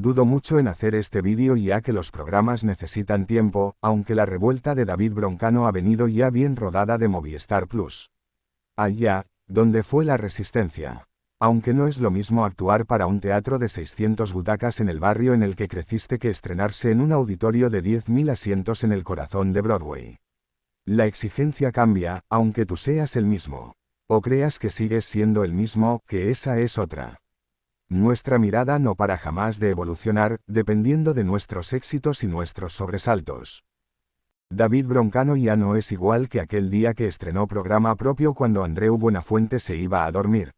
Dudo mucho en hacer este vídeo ya que los programas necesitan tiempo, aunque la revuelta de David Broncano ha venido ya bien rodada de Movistar Plus. Allá, donde fue la resistencia. Aunque no es lo mismo actuar para un teatro de 600 butacas en el barrio en el que creciste que estrenarse en un auditorio de 10.000 asientos en el corazón de Broadway. La exigencia cambia, aunque tú seas el mismo. O creas que sigues siendo el mismo, que esa es otra. Nuestra mirada no para jamás de evolucionar, dependiendo de nuestros éxitos y nuestros sobresaltos. David Broncano ya no es igual que aquel día que estrenó programa propio cuando Andreu Buenafuente se iba a dormir.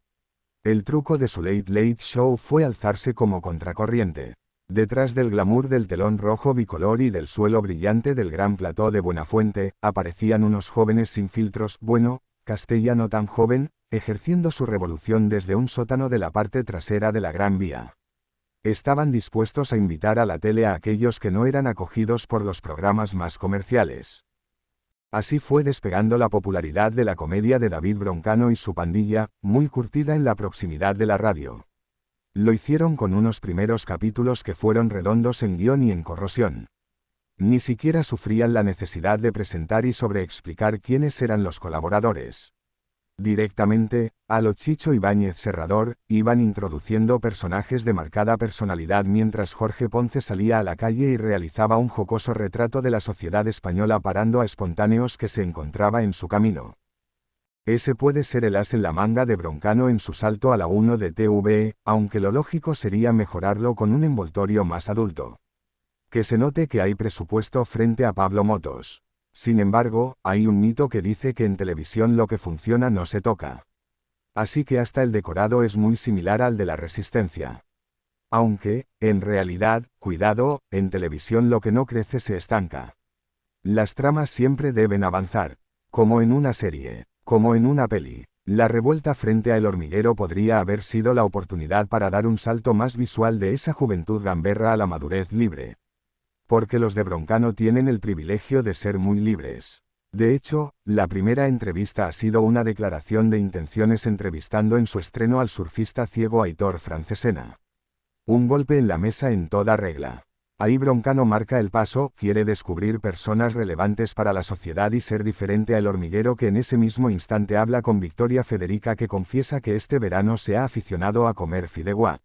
El truco de su Late Late Show fue alzarse como contracorriente. Detrás del glamour del telón rojo bicolor y del suelo brillante del gran plató de Buenafuente, aparecían unos jóvenes sin filtros, bueno, castellano tan joven, ejerciendo su revolución desde un sótano de la parte trasera de la Gran Vía. Estaban dispuestos a invitar a la tele a aquellos que no eran acogidos por los programas más comerciales. Así fue despegando la popularidad de la comedia de David Broncano y su pandilla, muy curtida en la proximidad de la radio. Lo hicieron con unos primeros capítulos que fueron redondos en guión y en corrosión. Ni siquiera sufrían la necesidad de presentar y sobreexplicar quiénes eran los colaboradores. Directamente, a lo Chicho Ibáñez Serrador, iban introduciendo personajes de marcada personalidad mientras Jorge Ponce salía a la calle y realizaba un jocoso retrato de la sociedad española parando a espontáneos que se encontraba en su camino. Ese puede ser el as en la manga de Broncano en su salto a la 1 de TVE, aunque lo lógico sería mejorarlo con un envoltorio más adulto. Que se note que hay presupuesto frente a Pablo Motos. Sin embargo, hay un mito que dice que en televisión lo que funciona no se toca. Así que hasta el decorado es muy similar al de la Resistencia. Aunque, en realidad, cuidado, en televisión lo que no crece se estanca. Las tramas siempre deben avanzar. Como en una serie, como en una peli. La revuelta frente a El Hormiguero podría haber sido la oportunidad para dar un salto más visual de esa juventud gamberra a la madurez libre. Porque los de Broncano tienen el privilegio de ser muy libres. De hecho, la primera entrevista ha sido una declaración de intenciones entrevistando en su estreno al surfista ciego Aitor Francesena. Un golpe en la mesa en toda regla. Ahí Broncano marca el paso, quiere descubrir personas relevantes para la sociedad y ser diferente a El Hormiguero que en ese mismo instante habla con Victoria Federica que confiesa que este verano se ha aficionado a comer fideuá.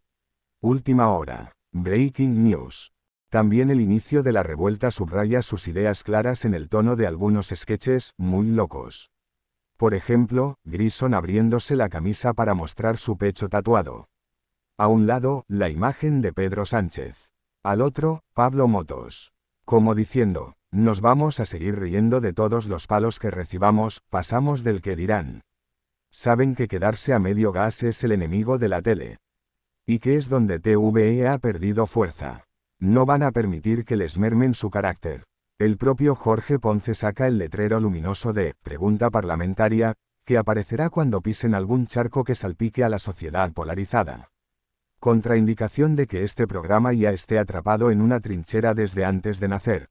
Última hora. Breaking news. También el inicio de la revuelta subraya sus ideas claras en el tono de algunos sketches, muy locos. Por ejemplo, Grison abriéndose la camisa para mostrar su pecho tatuado. A un lado, la imagen de Pedro Sánchez. Al otro, Pablo Motos. Como diciendo, nos vamos a seguir riendo de todos los palos que recibamos, pasamos del que dirán. Saben que quedarse a medio gas es el enemigo de la tele. Y que es donde TVE ha perdido fuerza. No van a permitir que les mermen su carácter. El propio Jorge Ponce saca el letrero luminoso de «Pregunta parlamentaria», que aparecerá cuando pisen algún charco que salpique a la sociedad polarizada. Contraindicación de que este programa ya esté atrapado en una trinchera desde antes de nacer.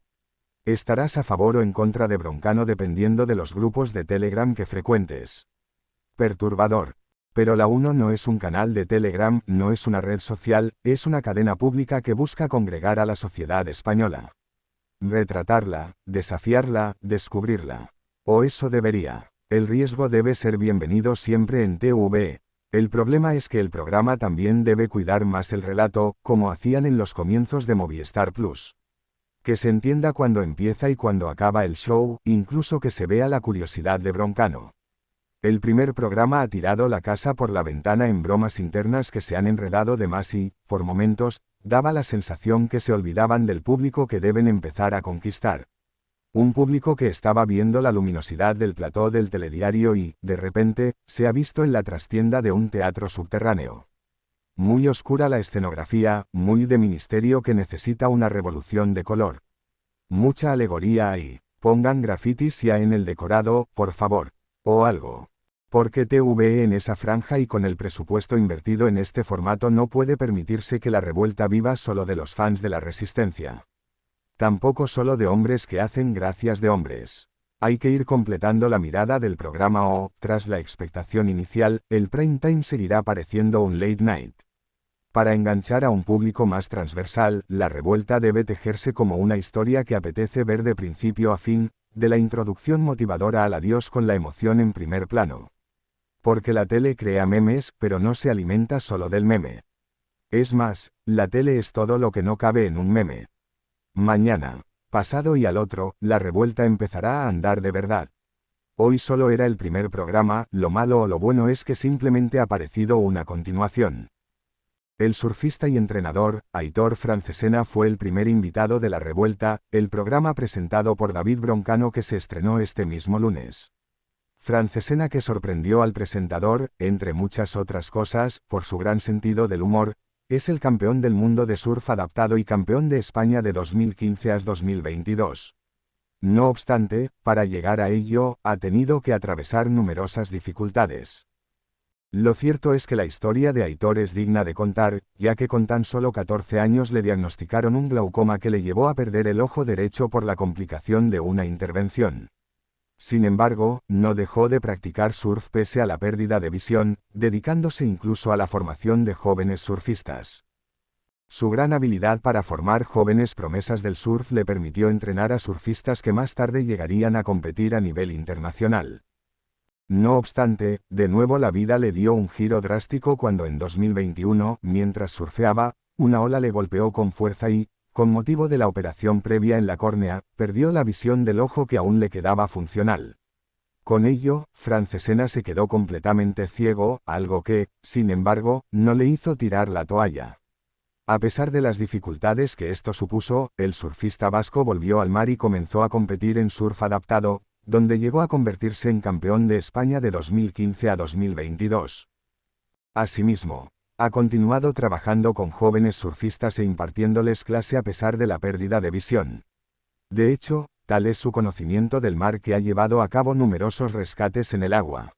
Estarás a favor o en contra de Broncano dependiendo de los grupos de Telegram que frecuentes. Perturbador. Pero la 1 no es un canal de Telegram, no es una red social, es una cadena pública que busca congregar a la sociedad española. Retratarla, desafiarla, descubrirla. O eso debería. El riesgo debe ser bienvenido siempre en TVE. El problema es que el programa también debe cuidar más el relato, como hacían en los comienzos de Movistar Plus. Que se entienda cuándo empieza y cuándo acaba el show, incluso que se vea la curiosidad de Broncano. El primer programa ha tirado la casa por la ventana en bromas internas que se han enredado de más y, por momentos, daba la sensación que se olvidaban del público que deben empezar a conquistar. Un público que estaba viendo la luminosidad del plató del telediario y, de repente, se ha visto en la trastienda de un teatro subterráneo. Muy oscura la escenografía, muy de ministerio que necesita una revolución de color. Mucha alegoría ahí. Pongan grafitis ya en el decorado, por favor. O algo. Porque TVE en esa franja y con el presupuesto invertido en este formato no puede permitirse que la revuelta viva solo de los fans de la resistencia. Tampoco solo de hombres que hacen gracias de hombres. Hay que ir completando la mirada del programa o, tras la expectación inicial, el prime time seguirá pareciendo un late night. Para enganchar a un público más transversal, La Revuelta debe tejerse como una historia que apetece ver de principio a fin, de la introducción motivadora al adiós con la emoción en primer plano. Porque la tele crea memes, pero no se alimenta solo del meme. Es más, la tele es todo lo que no cabe en un meme. Mañana, pasado y al otro, La Revuelta empezará a andar de verdad. Hoy solo era el primer programa, lo malo o lo bueno es que simplemente ha aparecido una continuación. El surfista y entrenador, Aitor Francesena fue el primer invitado de La Revuelta, el programa presentado por David Broncano que se estrenó este mismo lunes. Francesena, que sorprendió al presentador, entre muchas otras cosas, por su gran sentido del humor, es el campeón del mundo de surf adaptado y campeón de España de 2015 a 2022. No obstante, para llegar a ello, ha tenido que atravesar numerosas dificultades. Lo cierto es que la historia de Aitor es digna de contar, ya que con tan solo 14 años le diagnosticaron un glaucoma que le llevó a perder el ojo derecho por la complicación de una intervención. Sin embargo, no dejó de practicar surf pese a la pérdida de visión, dedicándose incluso a la formación de jóvenes surfistas. Su gran habilidad para formar jóvenes promesas del surf le permitió entrenar a surfistas que más tarde llegarían a competir a nivel internacional. No obstante, de nuevo la vida le dio un giro drástico cuando en 2021, mientras surfeaba, una ola le golpeó con fuerza y, con motivo de la operación previa en la córnea, perdió la visión del ojo que aún le quedaba funcional. Con ello, Francesena se quedó completamente ciego, algo que, sin embargo, no le hizo tirar la toalla. A pesar de las dificultades que esto supuso, el surfista vasco volvió al mar y comenzó a competir en surf adaptado, donde llegó a convertirse en campeón de España de 2015 a 2022. Asimismo, ha continuado trabajando con jóvenes surfistas e impartiéndoles clase a pesar de la pérdida de visión. De hecho, tal es su conocimiento del mar que ha llevado a cabo numerosos rescates en el agua.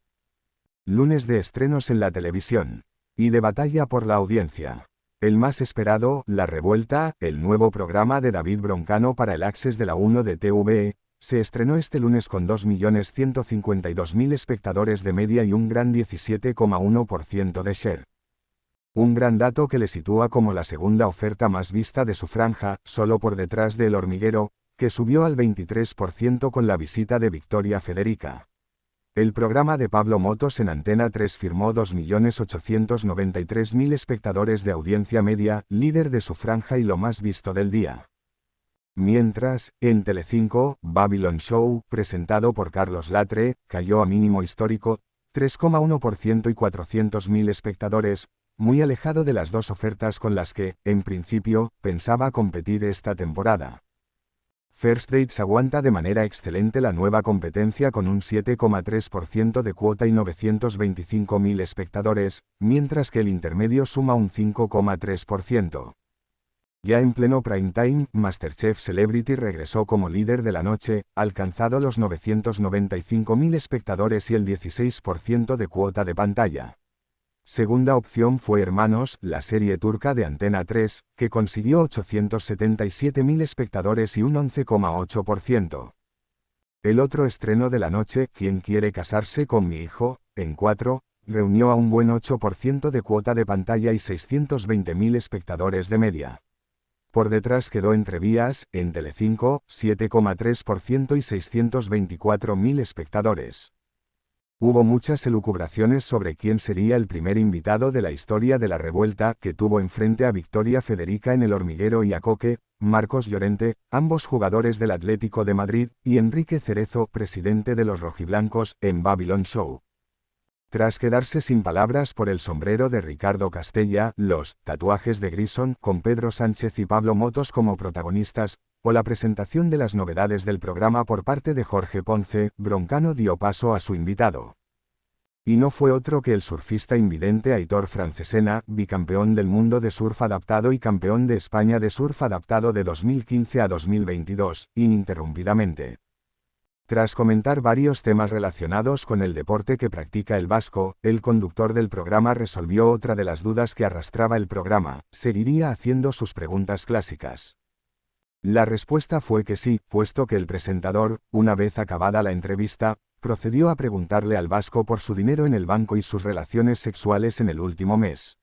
Lunes de estrenos en la televisión. Y de batalla por la audiencia. El más esperado, La Revuelta, el nuevo programa de David Broncano para el Access de la 1 de TVE, se estrenó este lunes con 2.152.000 espectadores de media y un gran 17,1% de share. Un gran dato que le sitúa como la segunda oferta más vista de su franja, solo por detrás de El Hormiguero, que subió al 23% con la visita de Victoria Federica. El programa de Pablo Motos en Antena 3 firmó 2.893.000 espectadores de audiencia media, líder de su franja y lo más visto del día. Mientras, en Telecinco, Babylon Show, presentado por Carlos Latre, cayó a mínimo histórico, 3,1% y 400.000 espectadores, muy alejado de las dos ofertas con las que, en principio, pensaba competir esta temporada. First Dates aguanta de manera excelente la nueva competencia con un 7,3% de cuota y 925.000 espectadores, mientras que el intermedio suma un 5,3%. Ya en pleno prime time, MasterChef Celebrity regresó como líder de la noche, alcanzado los 995.000 espectadores y el 16% de cuota de pantalla. Segunda opción fue Hermanos, la serie turca de Antena 3, que consiguió 877.000 espectadores y un 11,8%. El otro estreno de la noche, ¿Quién quiere casarse con mi hijo?, en 4, reunió a un buen 8% de cuota de pantalla y 620.000 espectadores de media. Por detrás quedó Entrevías, en Telecinco, 7,3% y 624.000 espectadores. Hubo muchas elucubraciones sobre quién sería el primer invitado de la historia de La Revuelta, que tuvo enfrente a Victoria Federica en El Hormiguero y a Coque, Marcos Llorente, ambos jugadores del Atlético de Madrid, y Enrique Cerezo, presidente de los rojiblancos, en Babylon Show. Tras quedarse sin palabras por el sombrero de Ricardo Castella, los tatuajes de Grison, con Pedro Sánchez y Pablo Motos como protagonistas, o la presentación de las novedades del programa por parte de Jorge Ponce, Broncano dio paso a su invitado. Y no fue otro que el surfista invidente Aitor Francesena, bicampeón del mundo de surf adaptado y campeón de España de surf adaptado de 2015 a 2022, ininterrumpidamente. Tras comentar varios temas relacionados con el deporte que practica el vasco, el conductor del programa resolvió otra de las dudas que arrastraba el programa: ¿seguiría haciendo sus preguntas clásicas? La respuesta fue que sí, puesto que el presentador, una vez acabada la entrevista, procedió a preguntarle al vasco por su dinero en el banco y sus relaciones sexuales en el último mes.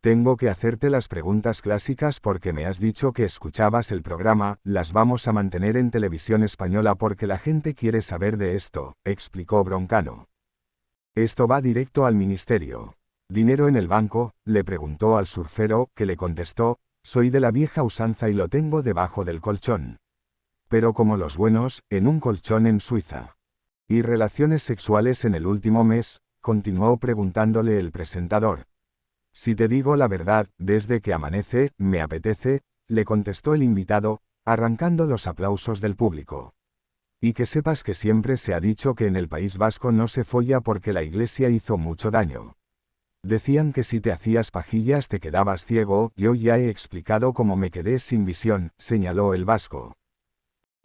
Tengo que hacerte las preguntas clásicas porque me has dicho que escuchabas el programa, las vamos a mantener en televisión española porque la gente quiere saber de esto, explicó Broncano. Esto va directo al ministerio. ¿Dinero en el banco?, le preguntó al surfero, que le contestó, soy de la vieja usanza y lo tengo debajo del colchón. Pero como los buenos, en un colchón en Suiza. ¿Y relaciones sexuales en el último mes?, continuó preguntándole el presentador. Si te digo la verdad, desde que amanece, me apetece, le contestó el invitado, arrancando los aplausos del público. Y que sepas que siempre se ha dicho que en el País Vasco no se folla porque la Iglesia hizo mucho daño. Decían que si te hacías pajillas te quedabas ciego, yo ya he explicado cómo me quedé sin visión, señaló el vasco.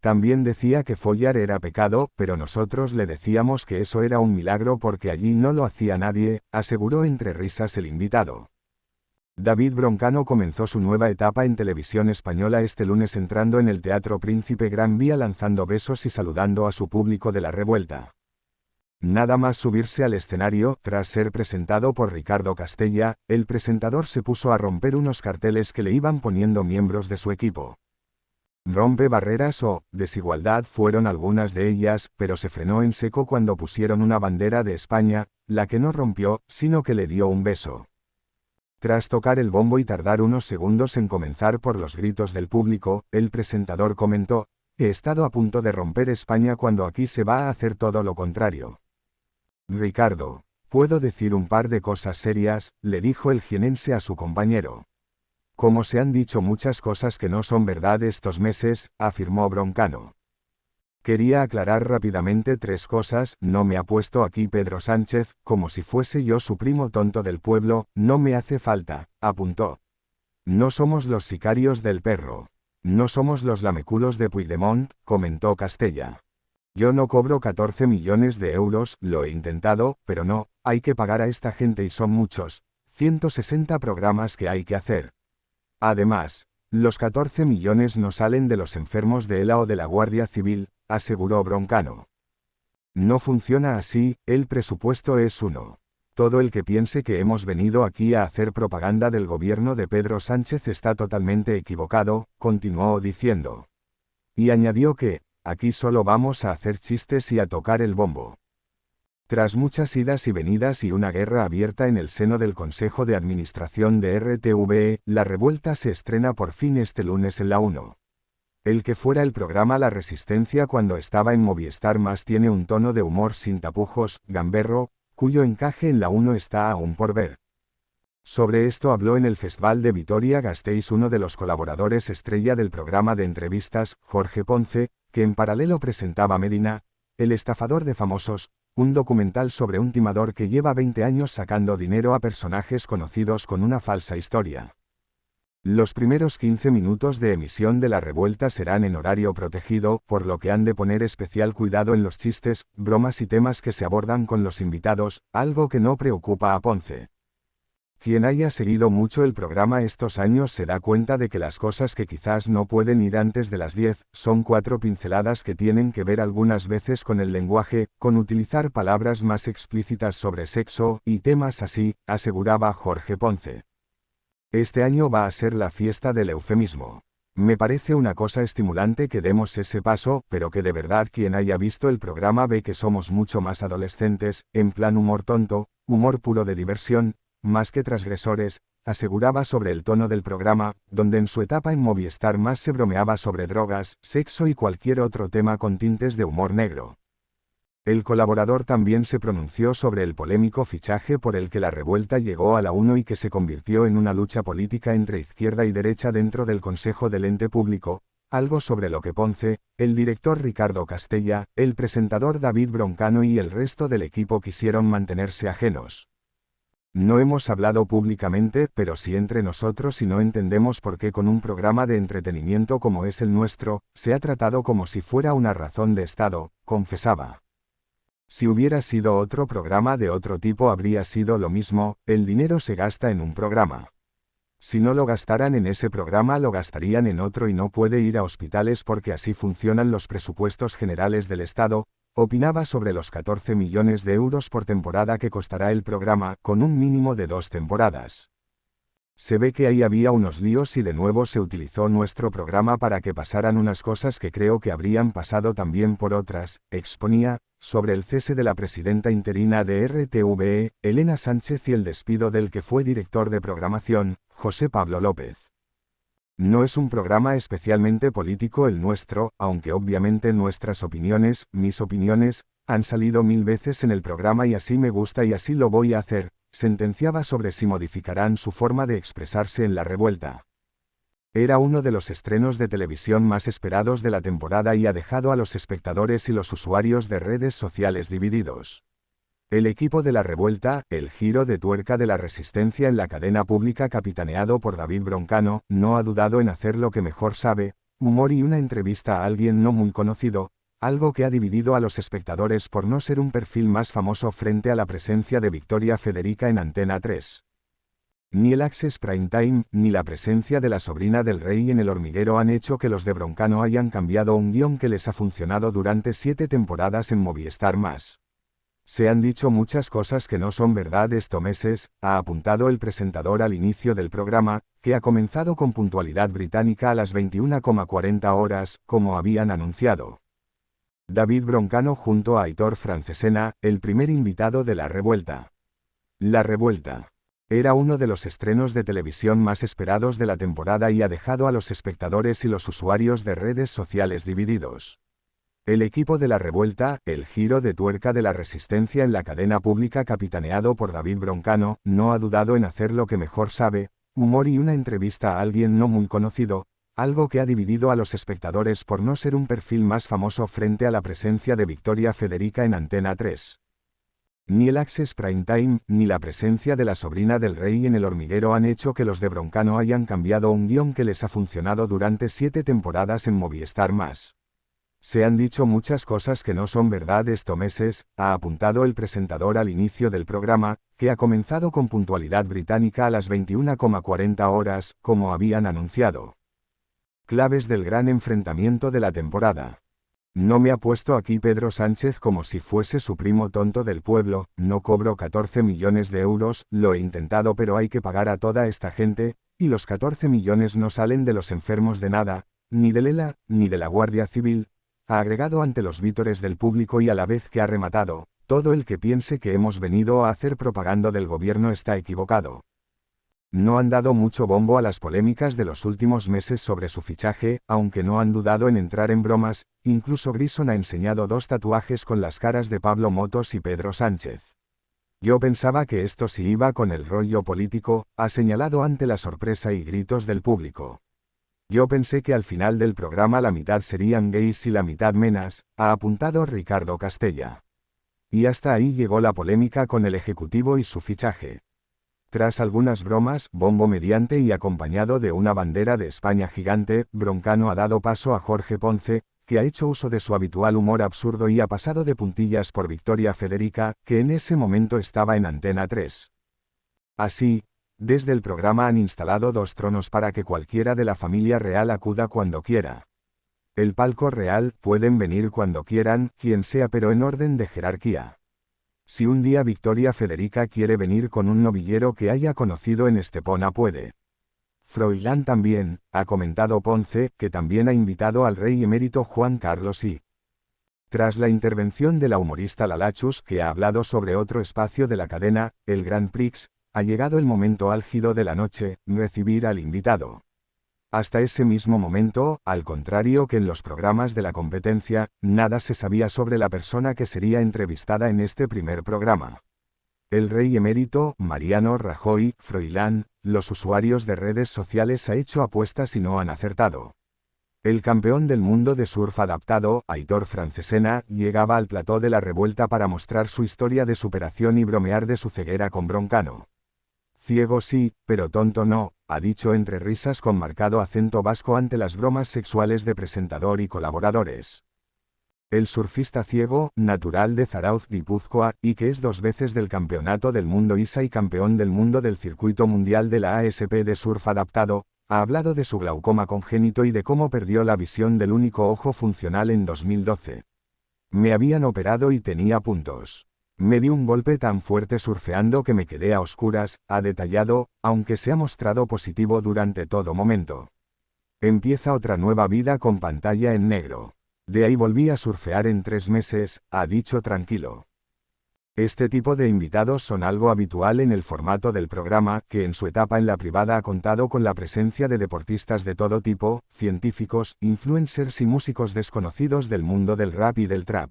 También decía que follar era pecado, pero nosotros le decíamos que eso era un milagro porque allí no lo hacía nadie, aseguró entre risas el invitado. David Broncano comenzó su nueva etapa en televisión española este lunes entrando en el Teatro Príncipe Gran Vía lanzando besos y saludando a su público de la revuelta. Nada más subirse al escenario, tras ser presentado por Ricardo Castella, el presentador se puso a romper unos carteles que le iban poniendo miembros de su equipo. Rompe barreras o desigualdad fueron algunas de ellas, pero se frenó en seco cuando pusieron una bandera de España, la que no rompió, sino que le dio un beso. Tras tocar el bombo y tardar unos segundos en comenzar por los gritos del público, el presentador comentó, he estado a punto de romper España cuando aquí se va a hacer todo lo contrario. Ricardo, ¿puedo decir un par de cosas serias?, le dijo el jienense a su compañero. Como se han dicho muchas cosas que no son verdad estos meses, afirmó Broncano. Quería aclarar rápidamente 3 cosas, no me ha puesto aquí Pedro Sánchez, como si fuese yo su primo tonto del pueblo, no me hace falta, apuntó. No somos los sicarios del perro. No somos los lameculos de Puigdemont, comentó Castella. Yo no cobro 14 millones de euros, lo he intentado, pero no, hay que pagar a esta gente y son muchos, 160 programas que hay que hacer. Además, los 14 millones no salen de los enfermos de ELA o de la Guardia Civil, aseguró Broncano. No funciona así, el presupuesto es uno. Todo el que piense que hemos venido aquí a hacer propaganda del gobierno de Pedro Sánchez está totalmente equivocado, continuó diciendo. Y añadió que, aquí solo vamos a hacer chistes y a tocar el bombo. Tras muchas idas y venidas y una guerra abierta en el seno del Consejo de Administración de RTVE, La Revuelta se estrena por fin este lunes en la 1. El que fuera el programa La Resistencia cuando estaba en Movistar Más tiene un tono de humor sin tapujos, gamberro, cuyo encaje en la 1 está aún por ver. Sobre esto habló en el Festival de Vitoria-Gasteiz uno de los colaboradores estrella del programa de entrevistas, Jorge Ponce, que en paralelo presentaba Medina, el estafador de famosos, un documental sobre un timador que lleva 20 años sacando dinero a personajes conocidos con una falsa historia. Los primeros 15 minutos de emisión de La Revuelta serán en horario protegido, por lo que han de poner especial cuidado en los chistes, bromas y temas que se abordan con los invitados, algo que no preocupa a Ponce. Quien haya seguido mucho el programa estos años se da cuenta de que las cosas que quizás no pueden ir antes de las 10, son 4 pinceladas que tienen que ver algunas veces con el lenguaje, con utilizar palabras más explícitas sobre sexo, y temas así, aseguraba Jorge Ponce. Este año va a ser la fiesta del eufemismo. Me parece una cosa estimulante que demos ese paso, pero que de verdad quien haya visto el programa ve que somos mucho más adolescentes, en plan humor tonto, humor puro de diversión, más que transgresores, aseguraba sobre el tono del programa, donde en su etapa en Movistar Más se bromeaba sobre drogas, sexo y cualquier otro tema con tintes de humor negro. El colaborador también se pronunció sobre el polémico fichaje por el que La Revuelta llegó a la 1 y que se convirtió en una lucha política entre izquierda y derecha dentro del Consejo del Ente Público, algo sobre lo que Ponce, el director Ricardo Castella, el presentador David Broncano y el resto del equipo quisieron mantenerse ajenos. No hemos hablado públicamente, pero sí entre nosotros y no entendemos por qué con un programa de entretenimiento como es el nuestro, se ha tratado como si fuera una razón de Estado, confesaba. Si hubiera sido otro programa de otro tipo habría sido lo mismo, el dinero se gasta en un programa. Si no lo gastaran en ese programa lo gastarían en otro y no puede ir a hospitales porque así funcionan los presupuestos generales del Estado, opinaba sobre los 14 millones de euros por temporada que costará el programa, con un mínimo de 2 temporadas. Se ve que ahí había unos líos y de nuevo se utilizó nuestro programa para que pasaran unas cosas que creo que habrían pasado también por otras, exponía, sobre el cese de la presidenta interina de RTVE, Elena Sánchez y el despido del que fue director de programación, José Pablo López. No es un programa especialmente político el nuestro, aunque obviamente nuestras opiniones, mis opiniones, han salido 1000 veces en el programa y así me gusta y así lo voy a hacer, sentenciaba sobre si modificarán su forma de expresarse en la revuelta. Era uno de los estrenos de televisión más esperados de la temporada y ha dejado a los espectadores y los usuarios de redes sociales divididos. El equipo de la revuelta, el giro de tuerca de la resistencia en la cadena pública capitaneado por David Broncano, no ha dudado en hacer lo que mejor sabe, humor y una entrevista a alguien no muy conocido, algo que ha dividido a los espectadores por no ser un perfil más famoso frente a la presencia de Victoria Federica en Antena 3. Ni el Access Prime Time, ni la presencia de la sobrina del rey en El Hormiguero han hecho que los de Broncano hayan cambiado un guión que les ha funcionado durante 7 temporadas en Movistar Más. Se han dicho muchas cosas que no son verdad estos meses, ha apuntado el presentador al inicio del programa, que ha comenzado con puntualidad británica a las 21:40 horas, como habían anunciado. David Broncano junto a Aitor Francesena, el primer invitado de La Revuelta. La Revuelta. Era uno de los estrenos de televisión más esperados de la temporada y ha dejado a los espectadores y los usuarios de redes sociales divididos. El equipo de La Revuelta, el giro de tuerca de la resistencia en la cadena pública capitaneado por David Broncano, no ha dudado en hacer lo que mejor sabe, humor y una entrevista a alguien no muy conocido, algo que ha dividido a los espectadores por no ser un perfil más famoso frente a la presencia de Victoria Federica en Antena 3. Ni el Access Prime Time, ni la presencia de la sobrina del rey en El Hormiguero han hecho que los de Broncano hayan cambiado un guión que les ha funcionado durante 7 temporadas en Movistar Más. Se han dicho muchas cosas que no son verdad estos meses, ha apuntado el presentador al inicio del programa, que ha comenzado con puntualidad británica a las 21:40 horas, como habían anunciado. Claves del gran enfrentamiento de la temporada. No me ha puesto aquí Pedro Sánchez como si fuese su primo tonto del pueblo, no cobro 14 millones de euros, lo he intentado pero hay que pagar a toda esta gente, y los 14 millones no salen de los enfermos de nada, ni del ELA, ni de la Guardia Civil, ha agregado ante los vítores del público y a la vez que ha rematado, todo el que piense que hemos venido a hacer propaganda del gobierno está equivocado. No han dado mucho bombo a las polémicas de los últimos meses sobre su fichaje, aunque no han dudado en entrar en bromas, incluso Grison ha enseñado 2 tatuajes con las caras de Pablo Motos y Pedro Sánchez. Yo pensaba que esto sí iba con el rollo político, ha señalado ante la sorpresa y gritos del público. Yo pensé que al final del programa la mitad serían gays y la mitad menas, ha apuntado Ricardo Castella. Y hasta ahí llegó la polémica con el ejecutivo y su fichaje. Tras algunas bromas, bombo mediante y acompañado de una bandera de España gigante, Broncano ha dado paso a Jorge Ponce, que ha hecho uso de su habitual humor absurdo y ha pasado de puntillas por Victoria Federica, que en ese momento estaba en Antena 3. Así, desde el programa han instalado 2 tronos para que cualquiera de la familia real acuda cuando quiera. El palco real, pueden venir cuando quieran, quien sea pero en orden de jerarquía. Si un día Victoria Federica quiere venir con un novillero que haya conocido en Estepona puede. Froilán también, ha comentado Ponce, que también ha invitado al rey emérito Juan Carlos I. Tras la intervención de la humorista Lalachus que ha hablado sobre otro espacio de la cadena, el Grand Prix, ha llegado el momento álgido de la noche, recibir al invitado. Hasta ese mismo momento, al contrario que en los programas de la competencia, nada se sabía sobre la persona que sería entrevistada en este primer programa. El rey emérito, Mariano Rajoy, Froilán, los usuarios de redes sociales ha hecho apuestas y no han acertado. El campeón del mundo de surf adaptado, Aitor Francesena, llegaba al plató de La Revuelta para mostrar su historia de superación y bromear de su ceguera con Broncano. Ciego sí, pero tonto no, ha dicho entre risas con marcado acento vasco ante las bromas sexuales de presentador y colaboradores. El surfista ciego, natural de Zarauz, Guipúzcoa, y que es 2 veces del Campeonato del Mundo ISA y campeón del mundo del Circuito Mundial de la ASP de Surf Adaptado, ha hablado de su glaucoma congénito y de cómo perdió la visión del único ojo funcional en 2012. Me habían operado y tenía puntos. Me di un golpe tan fuerte surfeando que me quedé a oscuras, ha detallado, aunque se ha mostrado positivo durante todo momento. Empieza otra nueva vida con pantalla en negro. De ahí volví a surfear en 3 meses, ha dicho tranquilo. Este tipo de invitados son algo habitual en el formato del programa, que en su etapa en la privada ha contado con la presencia de deportistas de todo tipo, científicos, influencers y músicos desconocidos del mundo del rap y del trap.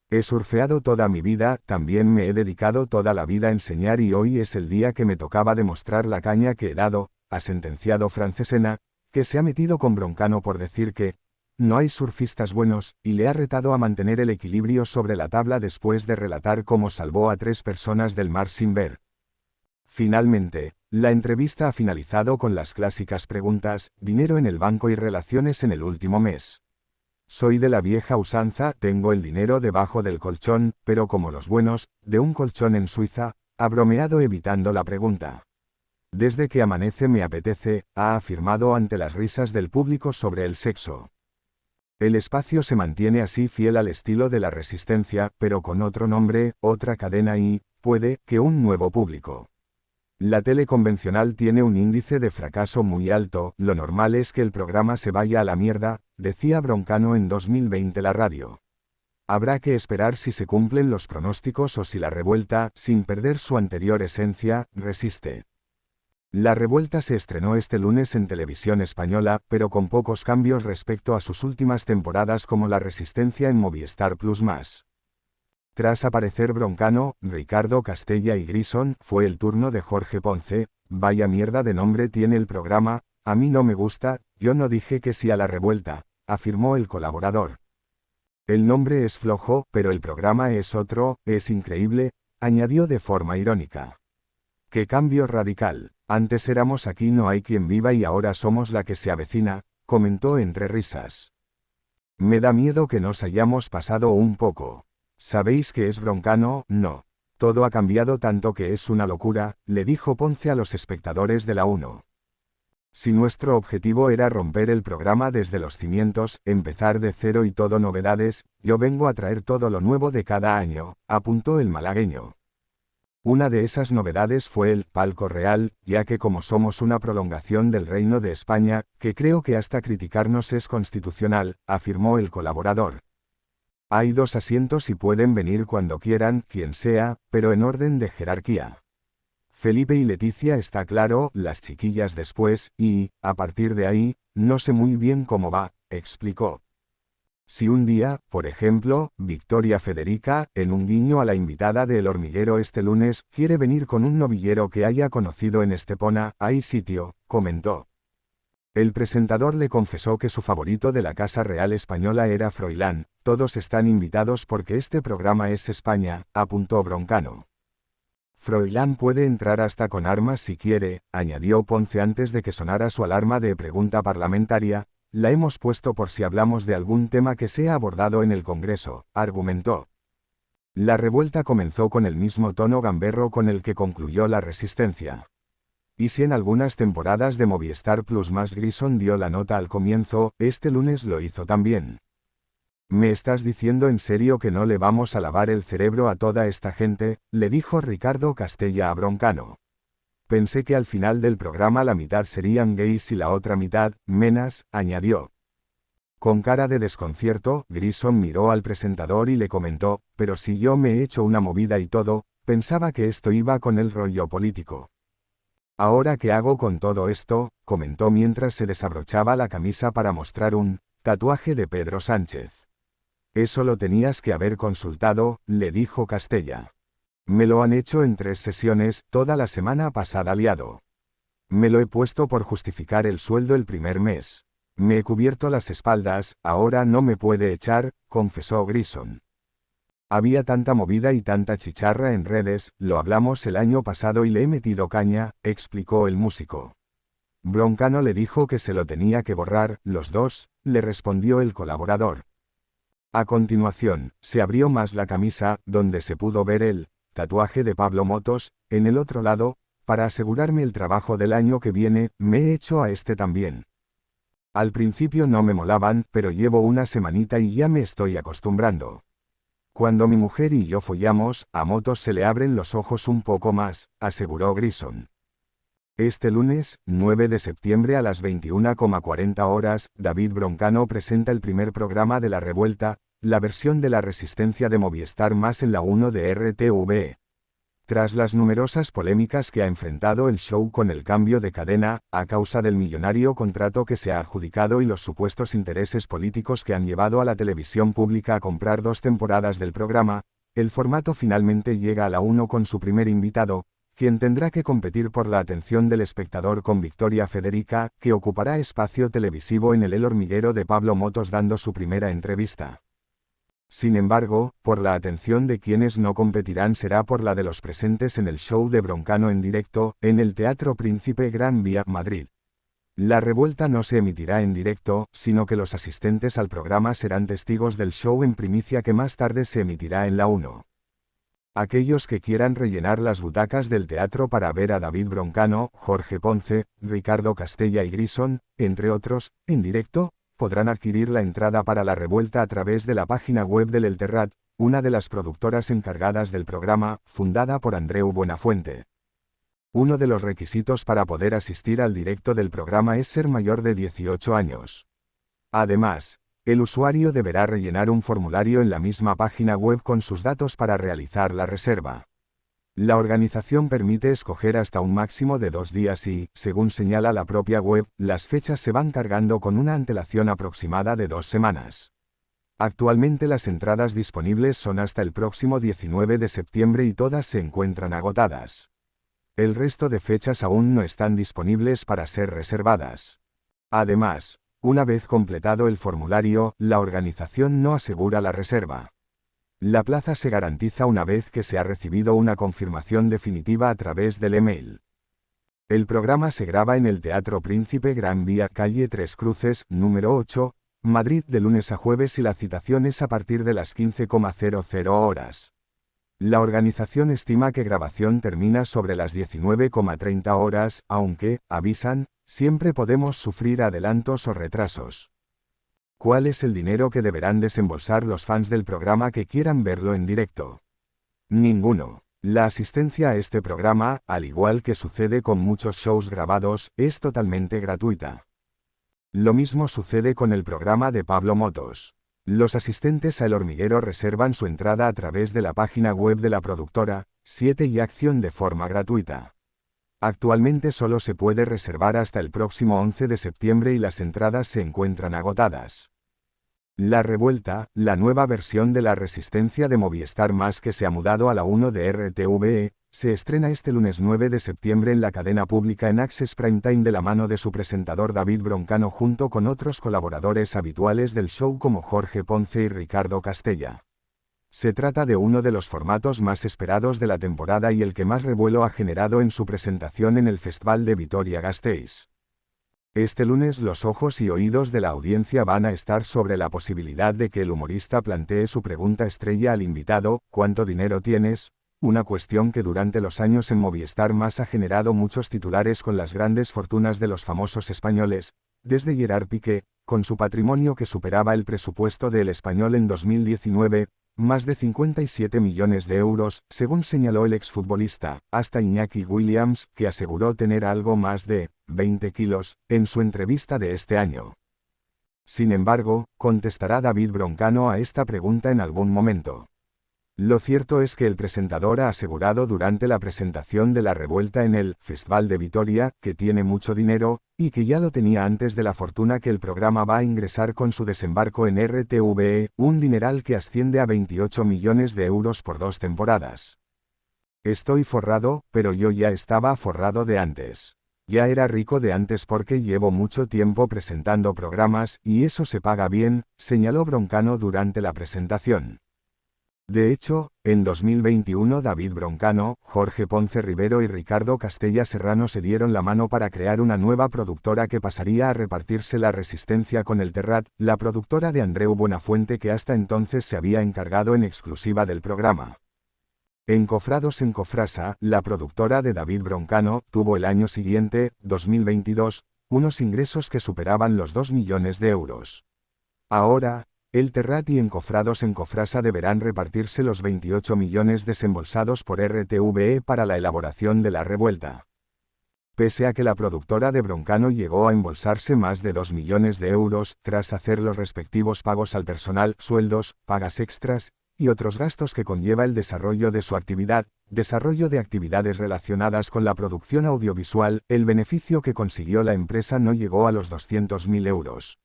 He surfeado toda mi vida, también me he dedicado toda la vida a enseñar y hoy es el día que me tocaba demostrar la caña que he dado, ha sentenciado Francesena, que se ha metido con Broncano por decir que no hay surfistas buenos, y le ha retado a mantener el equilibrio sobre la tabla después de relatar cómo salvó a 3 personas del mar sin ver. Finalmente, la entrevista ha finalizado con las clásicas preguntas, dinero en el banco y relaciones en el último mes. Soy de la vieja usanza, tengo el dinero debajo del colchón, pero como los buenos, de un colchón en Suiza, ha bromeado evitando la pregunta. Desde que amanece me apetece, ha afirmado ante las risas del público sobre el sexo. El espacio se mantiene así fiel al estilo de la Resistencia, pero con otro nombre, otra cadena y, puede, que un nuevo público. La tele convencional tiene un índice de fracaso muy alto, lo normal es que el programa se vaya a la mierda, decía Broncano en 2020 la radio. Habrá que esperar si se cumplen los pronósticos o si la revuelta, sin perder su anterior esencia, resiste. La revuelta se estrenó este lunes en televisión española, pero con pocos cambios respecto a sus últimas temporadas como La Resistencia en Movistar Plus+. Tras aparecer Broncano, Ricardo Castella y Grison, fue el turno de Jorge Ponce. Vaya mierda de nombre tiene el programa, a mí no me gusta, yo no dije que sí a la revuelta, afirmó el colaborador. El nombre es flojo, pero el programa es otro, es increíble, añadió de forma irónica. ¡Qué cambio radical! Antes éramos Aquí no hay quien viva y ahora somos La que se avecina, comentó entre risas. Me da miedo que nos hayamos pasado un poco. ¿Sabéis qué es Broncano? No. Todo ha cambiado tanto que es una locura, le dijo Ponce a los espectadores de la 1. Si nuestro objetivo era romper el programa desde los cimientos, empezar de cero y todo novedades, yo vengo a traer todo lo nuevo de cada año, apuntó el malagueño. Una de esas novedades fue el palco real, ya que como somos una prolongación del Reino de España, que creo que hasta criticarnos es constitucional, afirmó el colaborador. Hay 2 asientos y pueden venir cuando quieran, quien sea, pero en orden de jerarquía. Felipe y Leticia está claro, las chiquillas después, y, a partir de ahí, no sé muy bien cómo va, explicó. Si un día, por ejemplo, Victoria Federica, en un guiño a la invitada de El Hormiguero este lunes, quiere venir con un novillero que haya conocido en Estepona, hay sitio, comentó. El presentador le confesó que su favorito de la Casa Real Española era Froilán. Todos están invitados porque este programa es España, apuntó Broncano. Froilán puede entrar hasta con armas si quiere, añadió Ponce antes de que sonara su alarma de pregunta parlamentaria. La hemos puesto por si hablamos de algún tema que sea abordado en el Congreso, argumentó. La revuelta comenzó con el mismo tono gamberro con el que concluyó La Resistencia. Y si en algunas temporadas de Movistar Plus más Grison dio la nota al comienzo, este lunes lo hizo también. ¿Me estás diciendo en serio que no le vamos a lavar el cerebro a toda esta gente?, le dijo Ricardo Castella a Broncano. Pensé que al final del programa la mitad serían gays y la otra mitad, menas, añadió. Con cara de desconcierto, Grison miró al presentador y le comentó, pero si yo me he hecho una movida y todo, pensaba que esto iba con el rollo político. Ahora qué hago con todo esto, comentó mientras se desabrochaba la camisa para mostrar un tatuaje de Pedro Sánchez. Eso lo tenías que haber consultado, le dijo Castella. Me lo han hecho en 3 sesiones, toda la semana pasada liado. Me lo he puesto por justificar el sueldo el primer mes. Me he cubierto las espaldas, ahora no me puede echar, confesó Grison. Había tanta movida y tanta chicharra en redes, lo hablamos el año pasado y le he metido caña, explicó el músico. Broncano le dijo que se lo tenía que borrar, los dos, le respondió el colaborador. A continuación, se abrió más la camisa, donde se pudo ver el tatuaje de Pablo Motos. En el otro lado, para asegurarme el trabajo del año que viene, me he hecho a este también. Al principio no me molaban, pero llevo una semanita y ya me estoy acostumbrando. Cuando mi mujer y yo follamos, a Motos se le abren los ojos un poco más, aseguró Grison. Este lunes, 9 de septiembre a las 21:40 horas, David Broncano presenta el primer programa de La Revuelta, la versión de La Resistencia de Movistar Más en la 1 de RTV. Tras las numerosas polémicas que ha enfrentado el show con el cambio de cadena, a causa del millonario contrato que se ha adjudicado y los supuestos intereses políticos que han llevado a la televisión pública a comprar 2 temporadas del programa, el formato finalmente llega a la 1 con su primer invitado, quien tendrá que competir por la atención del espectador con Victoria Federica, que ocupará espacio televisivo en El Hormiguero de Pablo Motos dando su primera entrevista. Sin embargo, por la atención de quienes no competirán será por la de los presentes en el show de Broncano en directo, en el Teatro Príncipe Gran Vía, Madrid. La Revuelta no se emitirá en directo, sino que los asistentes al programa serán testigos del show en primicia que más tarde se emitirá en la 1. Aquellos que quieran rellenar las butacas del teatro para ver a David Broncano, Jorge Ponce, Ricardo Castella y Grison, entre otros, en directo, podrán adquirir la entrada para La Revuelta a través de la página web del El Terrat, una de las productoras encargadas del programa, fundada por Andreu Buenafuente. Uno de los requisitos para poder asistir al directo del programa es ser mayor de 18 años. Además, el usuario deberá rellenar un formulario en la misma página web con sus datos para realizar la reserva. La organización permite escoger hasta un máximo de 2 días y, según señala la propia web, las fechas se van cargando con una antelación aproximada de 2 semanas. Actualmente las entradas disponibles son hasta el próximo 19 de septiembre y todas se encuentran agotadas. El resto de fechas aún no están disponibles para ser reservadas. Además, una vez completado el formulario, la organización no asegura la reserva. La plaza se garantiza una vez que se ha recibido una confirmación definitiva a través del email. El programa se graba en el Teatro Príncipe Gran Vía, calle Tres Cruces, número 8, Madrid de lunes a jueves y la citación es a partir de las 15:00 horas. La organización estima que grabación termina sobre las 19:30 horas, aunque, avisan, siempre podemos sufrir adelantos o retrasos. ¿Cuál es el dinero que deberán desembolsar los fans del programa que quieran verlo en directo? Ninguno. La asistencia a este programa, al igual que sucede con muchos shows grabados, es totalmente gratuita. Lo mismo sucede con el programa de Pablo Motos. Los asistentes a El Hormiguero reservan su entrada a través de la página web de la productora, 7 y Acción de forma gratuita. Actualmente solo se puede reservar hasta el próximo 11 de septiembre y las entradas se encuentran agotadas. La Revuelta, la nueva versión de La Resistencia de Movistar Más que se ha mudado a la 1 de RTV, se estrena este lunes 9 de septiembre en la cadena pública en Access Prime Time de la mano de su presentador David Broncano junto con otros colaboradores habituales del show como Jorge Ponce y Ricardo Castella. Se trata de uno de los formatos más esperados de la temporada y el que más revuelo ha generado en su presentación en el Festival de Vitoria-Gasteiz. Este lunes los ojos y oídos de la audiencia van a estar sobre la posibilidad de que el humorista plantee su pregunta estrella al invitado, ¿cuánto dinero tienes? Una cuestión que durante los años en Movistar Más ha generado muchos titulares con las grandes fortunas de los famosos españoles, desde Gerard Piqué, con su patrimonio que superaba el presupuesto de El Español en 2019, más de 57 millones de euros, según señaló el exfutbolista, hasta Iñaki Williams, que aseguró tener algo más de 20 kilos, en su entrevista de este año. Sin embargo, contestará David Broncano a esta pregunta en algún momento. Lo cierto es que el presentador ha asegurado durante la presentación de La Revuelta en el Festival de Vitoria, que tiene mucho dinero, y que ya lo tenía antes de la fortuna que el programa va a ingresar con su desembarco en RTV, un dineral que asciende a 28 millones de euros por 2 temporadas. Estoy forrado, pero yo ya estaba forrado de antes. Ya era rico de antes porque llevo mucho tiempo presentando programas, y eso se paga bien, señaló Broncano durante la presentación. De hecho, en 2021 David Broncano, Jorge Ponce Rivero y Ricardo Castella Serrano se dieron la mano para crear una nueva productora que pasaría a repartirse La Resistencia con El Terrat, la productora de Andreu Buenafuente que hasta entonces se había encargado en exclusiva del programa. Encofrados en Cofrasa, la productora de David Broncano, tuvo el año siguiente, 2022, unos ingresos que superaban los 2 millones de euros. Ahora, El Terrat y Encofrados Encofrasa deberán repartirse los 28 millones desembolsados por RTVE para la elaboración de la revuelta. Pese a que la productora de Broncano llegó a embolsarse más de 2 millones de euros, tras hacer los respectivos pagos al personal, sueldos, pagas extras, y otros gastos que conlleva el desarrollo de su actividad, desarrollo de actividades relacionadas con la producción audiovisual, el beneficio que consiguió la empresa no llegó a los 200.000 euros.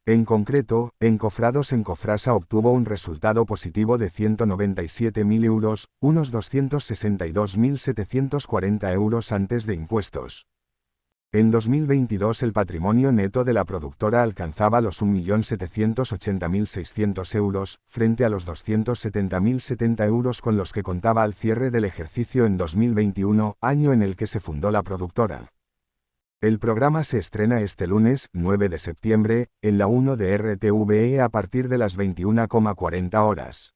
En concreto, Encofrados Encofrasa obtuvo un resultado positivo de 197.000 euros, unos 262.740 euros antes de impuestos. En 2022 el patrimonio neto de la productora alcanzaba los 1.780.600 euros, frente a los 270.070 euros con los que contaba al cierre del ejercicio en 2021, año en el que se fundó la productora. El programa se estrena este lunes, 9 de septiembre, en la 1 de RTVE a partir de las 21:40 horas.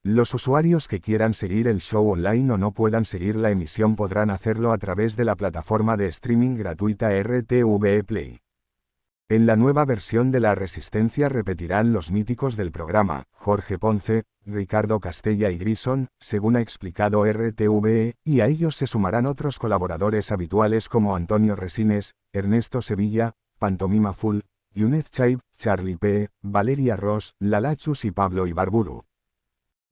Los usuarios que quieran seguir el show online o no puedan seguir la emisión podrán hacerlo a través de la plataforma de streaming gratuita RTVE Play. En la nueva versión de La Resistencia repetirán los míticos del programa, Jorge Ponce, Ricardo Castella y Grison, según ha explicado RTVE, y a ellos se sumarán otros colaboradores habituales como Antonio Resines, Ernesto Sevilla, Pantomima Full, Yunez Chaib, Charlie P., Valeria Ross, Lalachus y Pablo Ibarburu.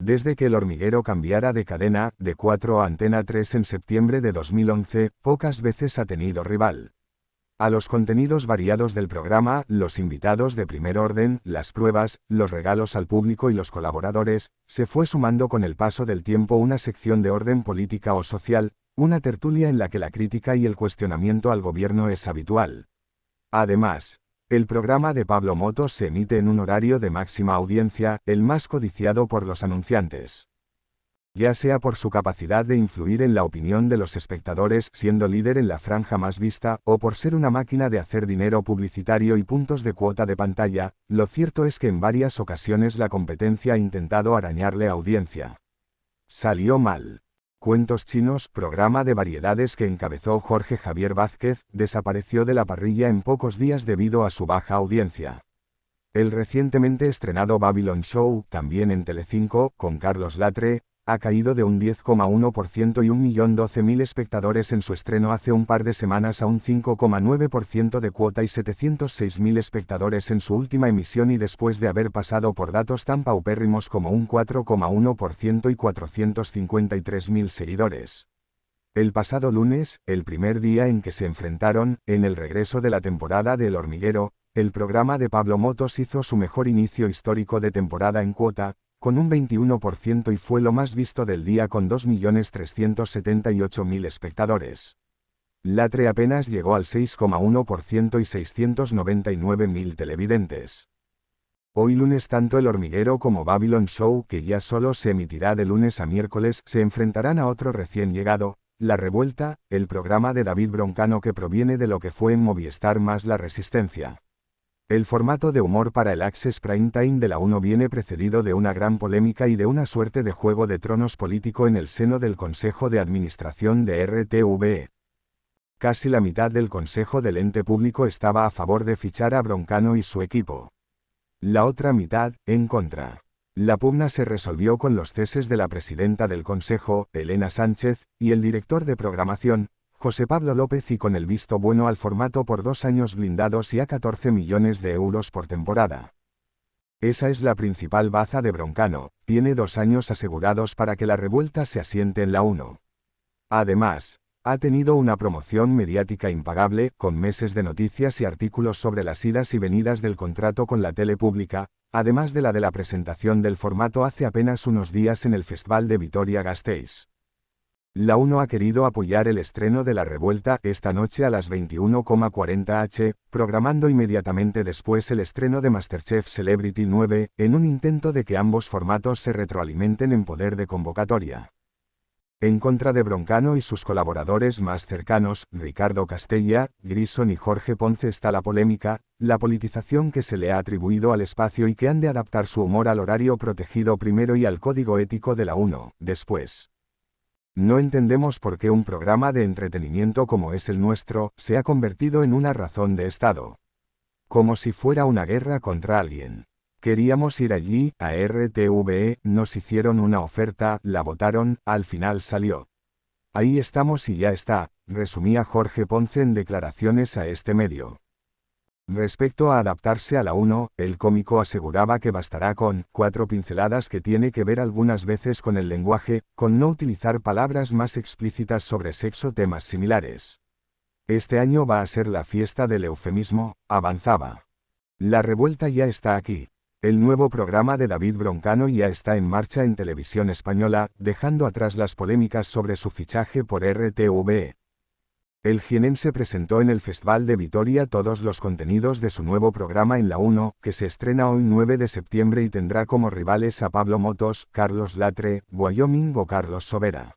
Desde que El Hormiguero cambiara de cadena, de 4 a Antena 3 en septiembre de 2011, pocas veces ha tenido rival. A los contenidos variados del programa, los invitados de primer orden, las pruebas, los regalos al público y los colaboradores, se fue sumando con el paso del tiempo una sección de orden política o social, una tertulia en la que la crítica y el cuestionamiento al gobierno es habitual. Además, el programa de Pablo Motos se emite en un horario de máxima audiencia, el más codiciado por los anunciantes. Ya sea por su capacidad de influir en la opinión de los espectadores siendo líder en la franja más vista, o por ser una máquina de hacer dinero publicitario y puntos de cuota de pantalla, lo cierto es que en varias ocasiones la competencia ha intentado arañarle audiencia. Salió mal. Cuentos chinos, programa de variedades que encabezó Jorge Javier Vázquez, desapareció de la parrilla en pocos días debido a su baja audiencia. El recientemente estrenado Babylon Show, también en Telecinco, con Carlos Latre, ha caído de un 10,1% y 1.012.000 espectadores en su estreno hace un par de semanas a un 5,9% de cuota y 706.000 espectadores en su última emisión y después de haber pasado por datos tan paupérrimos como un 4,1% y 453.000 seguidores. El pasado lunes, el primer día en que se enfrentaron, en el regreso de la temporada de El Hormiguero, el programa de Pablo Motos hizo su mejor inicio histórico de temporada en cuota, con un 21% y fue lo más visto del día con 2.378.000 espectadores. Latre apenas llegó al 6,1% y 699.000 televidentes. Hoy lunes tanto El Hormiguero como Babylon Show, que ya solo se emitirá de lunes a miércoles, se enfrentarán a otro recién llegado, La Revuelta, el programa de David Broncano que proviene de lo que fue en Movistar más La Resistencia. El formato de humor para el Access Prime Time de la 1 viene precedido de una gran polémica y de una suerte de juego de tronos político en el seno del Consejo de Administración de RTVE. Casi la mitad del Consejo del ente público estaba a favor de fichar a Broncano y su equipo. La otra mitad, en contra. La pugna se resolvió con los ceses de la presidenta del Consejo, Elena Sánchez, y el director de programación, José Pablo López y con el visto bueno al formato por 2 años blindados y a 14 millones de euros por temporada. Esa es la principal baza de Broncano, tiene 2 años asegurados para que La Revuelta se asiente en la 1. Además, ha tenido una promoción mediática impagable, con meses de noticias y artículos sobre las idas y venidas del contrato con la tele pública, además de la presentación del formato hace apenas unos días en el Festival de Vitoria-Gasteiz. La 1 ha querido apoyar el estreno de La Revuelta esta noche a las 21:40 h, programando inmediatamente después el estreno de MasterChef Celebrity 9, en un intento de que ambos formatos se retroalimenten en poder de convocatoria. En contra de Broncano y sus colaboradores más cercanos, Ricardo Castella, Grison y Jorge Ponce está la polémica, la politización que se le ha atribuido al espacio y que han de adaptar su humor al horario protegido primero y al código ético de la 1, después. No entendemos por qué un programa de entretenimiento como es el nuestro, se ha convertido en una razón de Estado. Como si fuera una guerra contra alguien. Queríamos ir allí, a RTVE, nos hicieron una oferta, la votaron, al final salió. Ahí estamos y ya está, resumía Jorge Ponce en declaraciones a este medio. Respecto a adaptarse a la 1, el cómico aseguraba que bastará con 4 pinceladas que tiene que ver algunas veces con el lenguaje, con no utilizar palabras más explícitas sobre sexo, temas similares. Este año va a ser la fiesta del eufemismo, avanzaba. La revuelta ya está aquí. El nuevo programa de David Broncano ya está en marcha en Televisión Española, dejando atrás las polémicas sobre su fichaje por RTVE. El jienense presentó en el Festival de Vitoria todos los contenidos de su nuevo programa en la 1, que se estrena hoy 9 de septiembre y tendrá como rivales a Pablo Motos, Carlos Latre, Wyoming o Carlos Sobera.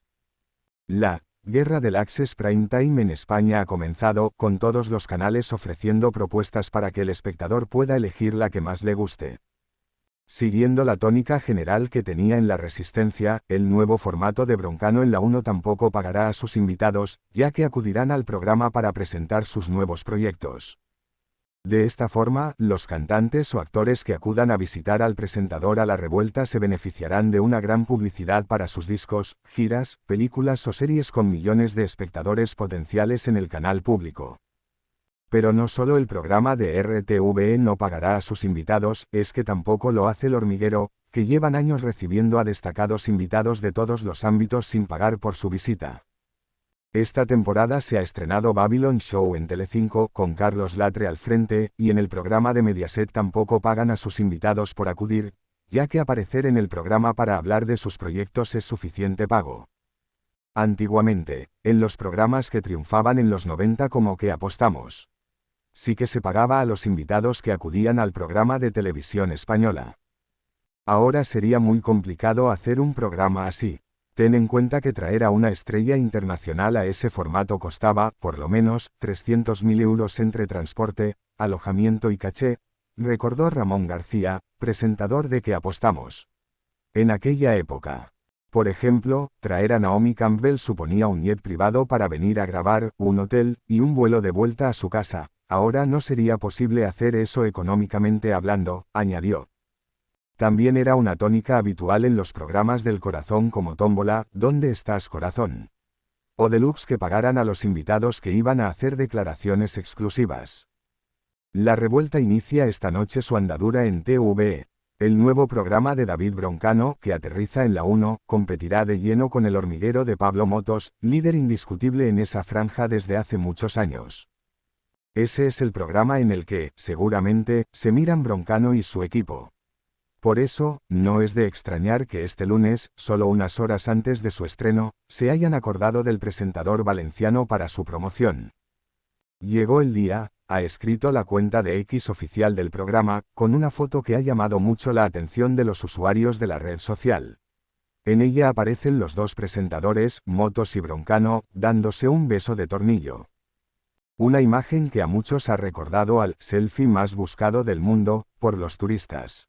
La guerra del Access Prime Time en España ha comenzado, con todos los canales ofreciendo propuestas para que el espectador pueda elegir la que más le guste. Siguiendo la tónica general que tenía en La Resistencia, el nuevo formato de Broncano en la 1 tampoco pagará a sus invitados, ya que acudirán al programa para presentar sus nuevos proyectos. De esta forma, los cantantes o actores que acudan a visitar al presentador a la revuelta se beneficiarán de una gran publicidad para sus discos, giras, películas o series con millones de espectadores potenciales en el canal público. Pero no solo el programa de RTVE no pagará a sus invitados, es que tampoco lo hace El Hormiguero, que llevan años recibiendo a destacados invitados de todos los ámbitos sin pagar por su visita. Esta temporada se ha estrenado Babylon Show en Telecinco, con Carlos Latre al frente, y en el programa de Mediaset tampoco pagan a sus invitados por acudir, ya que aparecer en el programa para hablar de sus proyectos es suficiente pago. Antiguamente, en los programas que triunfaban en los 90 como Que apostamos, sí que se pagaba a los invitados que acudían al programa de Televisión Española. Ahora sería muy complicado hacer un programa así. Ten en cuenta que traer a una estrella internacional a ese formato costaba, por lo menos, 300.000 euros entre transporte, alojamiento y caché, recordó Ramón García, presentador de Que apostamos. En aquella época, por ejemplo, traer a Naomi Campbell suponía un jet privado para venir a grabar, un hotel, y un vuelo de vuelta a su casa. Ahora no sería posible hacer eso económicamente hablando, añadió. También era una tónica habitual en los programas del corazón como Tómbola, ¿Dónde estás, corazón? O Deluxe que pagaran a los invitados que iban a hacer declaraciones exclusivas. La revuelta inicia esta noche su andadura en TVE. El nuevo programa de David Broncano, que aterriza en la 1, competirá de lleno con El Hormiguero de Pablo Motos, líder indiscutible en esa franja desde hace muchos años. Ese es el programa en el que, seguramente, se miran Broncano y su equipo. Por eso, no es de extrañar que este lunes, solo unas horas antes de su estreno, se hayan acordado del presentador valenciano para su promoción. Llegó el día, ha escrito la cuenta de X oficial del programa, con una foto que ha llamado mucho la atención de los usuarios de la red social. En ella aparecen los dos presentadores, Motos y Broncano, dándose un beso de tornillo. Una imagen que a muchos ha recordado al selfie más buscado del mundo, por los turistas.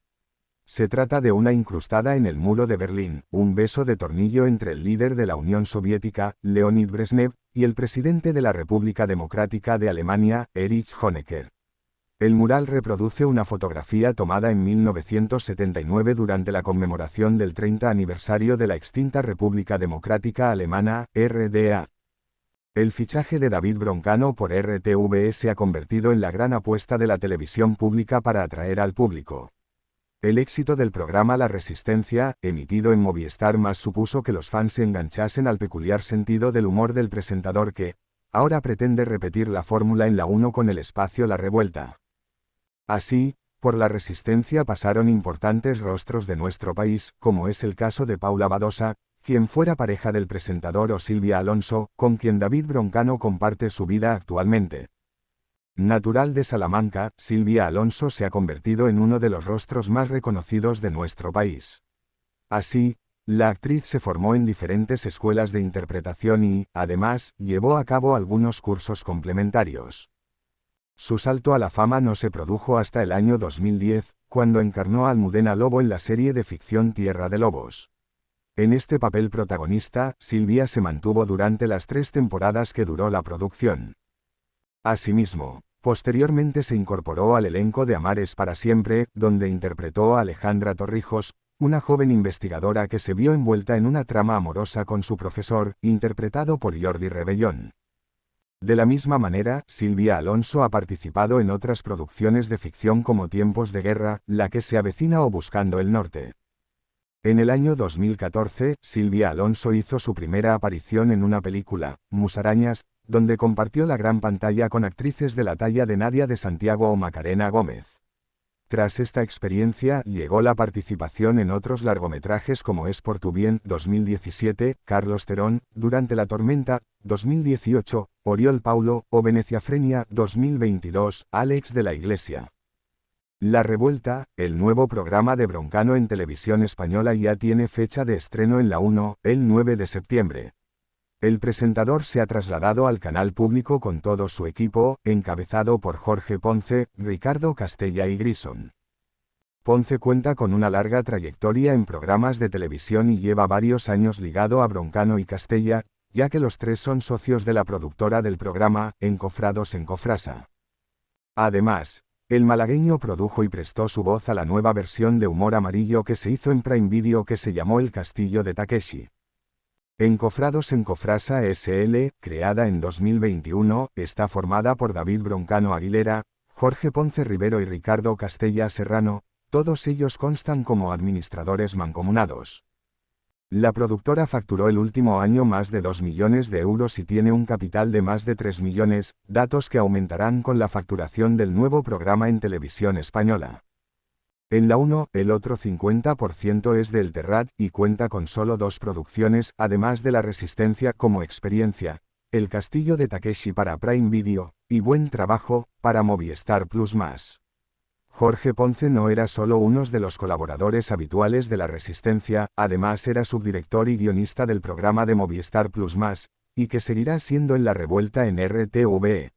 Se trata de una incrustada en el muro de Berlín, un beso de tornillo entre el líder de la Unión Soviética, Leonid Brezhnev, y el presidente de la República Democrática de Alemania, Erich Honecker. El mural reproduce una fotografía tomada en 1979 durante la conmemoración del 30 aniversario de la extinta República Democrática Alemana, RDA. El fichaje de David Broncano por RTVE se ha convertido en la gran apuesta de la televisión pública para atraer al público. El éxito del programa La Resistencia, emitido en Movistar Más, supuso que los fans se enganchasen al peculiar sentido del humor del presentador que, ahora pretende repetir la fórmula en la 1 con el espacio La Revuelta. Así, por La Resistencia pasaron importantes rostros de nuestro país, como es el caso de Paula Badosa, quien fuera pareja del presentador, o Silvia Alonso, con quien David Broncano comparte su vida actualmente. Natural de Salamanca, Silvia Alonso se ha convertido en uno de los rostros más reconocidos de nuestro país. Así, la actriz se formó en diferentes escuelas de interpretación y, además, llevó a cabo algunos cursos complementarios. Su salto a la fama no se produjo hasta el año 2010, cuando encarnó a Almudena Lobo en la serie de ficción Tierra de Lobos. En este papel protagonista, Silvia se mantuvo durante las 3 temporadas que duró la producción. Asimismo, Posteriormente se incorporó al elenco de Amares para siempre, donde interpretó a Alejandra Torrijos, una joven investigadora que se vio envuelta en una trama amorosa con su profesor, interpretado por Jordi Rebellón. De la misma manera, Silvia Alonso ha participado en otras producciones de ficción como Tiempos de Guerra, La que se avecina o Buscando el Norte. En el año 2014, Silvia Alonso hizo su primera aparición en una película, Musarañas, donde compartió la gran pantalla con actrices de la talla de Nadia de Santiago o Macarena Gómez. Tras esta experiencia, llegó la participación en otros largometrajes como Es por tu bien, 2017, Carlos Terón, Durante la tormenta, 2018, Oriol Paulo, o Veneciafrenia, 2022, Alex de la Iglesia. La Revuelta, el nuevo programa de Broncano en Televisión Española ya tiene fecha de estreno en la 1, el 9 de septiembre. El presentador se ha trasladado al canal público con todo su equipo, encabezado por Jorge Ponce, Ricardo Castella y Grison. Ponce cuenta con una larga trayectoria en programas de televisión y lleva varios años ligado a Broncano y Castella, ya que los tres son socios de la productora del programa, Encofrados en Cofrasa. Además, el malagueño produjo y prestó su voz a la nueva versión de humor amarillo que se hizo en Prime Video que se llamó El Castillo de Takeshi. Encofrados en Cofrasa S.L., creada en 2021, está formada por David Broncano Aguilera, Jorge Ponce Rivero y Ricardo Castella Serrano, todos ellos constan como administradores mancomunados. La productora facturó el último año más de 2 millones de euros y tiene un capital de más de 3 millones, datos que aumentarán con la facturación del nuevo programa en televisión española. En la 1, el otro 50% es de El Terrat y cuenta con solo 2 producciones, además de La Resistencia como experiencia, El Castillo de Takeshi para Prime Video, y Buen Trabajo, para Movistar Plus+. Jorge Ponce no era solo uno de los colaboradores habituales de La Resistencia, además era subdirector y guionista del programa de Movistar Plus+, y que seguirá siendo en La Revuelta en RTVE.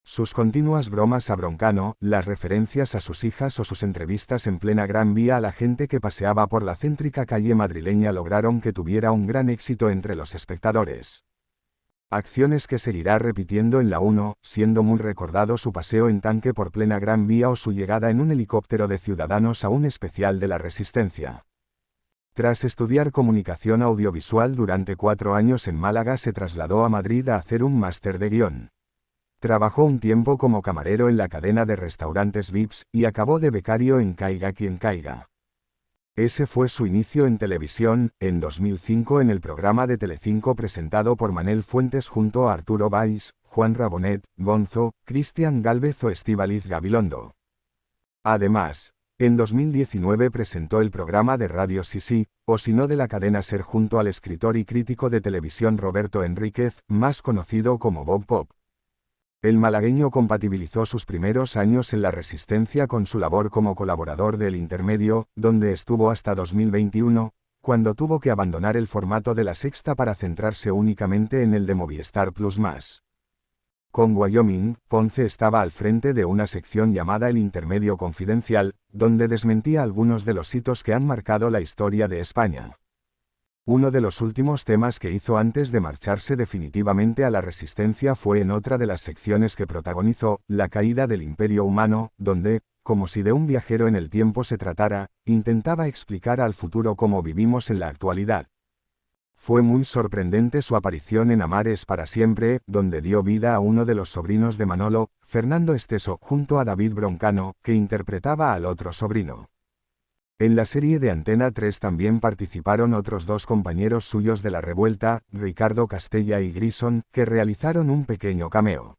Sus continuas bromas a Broncano, las referencias a sus hijas o sus entrevistas en plena Gran Vía a la gente que paseaba por la céntrica calle madrileña lograron que tuviera un gran éxito entre los espectadores. Acciones que seguirá repitiendo en la 1, siendo muy recordado su paseo en tanque por plena Gran Vía o su llegada en un helicóptero de Ciudadanos a un especial de La Resistencia. Tras estudiar comunicación audiovisual durante 4 años en Málaga se trasladó a Madrid a hacer un máster de guión. Trabajó un tiempo como camarero en la cadena de restaurantes Vips y acabó de becario en Caiga quien caiga. Ese fue su inicio en televisión, en 2005 en el programa de Telecinco presentado por Manel Fuentes junto a Arturo Valls, Juan Rabonet, Gonzo, Cristian Gálvez o Estíbaliz Gabilondo. Además, en 2019 presentó el programa de radio Sí, o si no de la cadena SER junto al escritor y crítico de televisión Roberto Enríquez, más conocido como Bob Pop. El malagueño compatibilizó sus primeros años en La Resistencia con su labor como colaborador del Intermedio, donde estuvo hasta 2021, cuando tuvo que abandonar el formato de La Sexta para centrarse únicamente en el de Movistar Plus+. Con Wyoming, Ponce estaba al frente de una sección llamada El Intermedio Confidencial, donde desmentía algunos de los hitos que han marcado la historia de España. Uno de los últimos temas que hizo antes de marcharse definitivamente a La Resistencia fue en otra de las secciones que protagonizó, La caída del Imperio Humano, donde, como si de un viajero en el tiempo se tratara, intentaba explicar al futuro cómo vivimos en la actualidad. Fue muy sorprendente su aparición en Amares para siempre, donde dio vida a uno de los sobrinos de Manolo, Fernando Esteso, junto a David Broncano, que interpretaba al otro sobrino. En la serie de Antena 3 también participaron otros 2 compañeros suyos de La Revuelta, Ricardo Castella y Grison, que realizaron un pequeño cameo.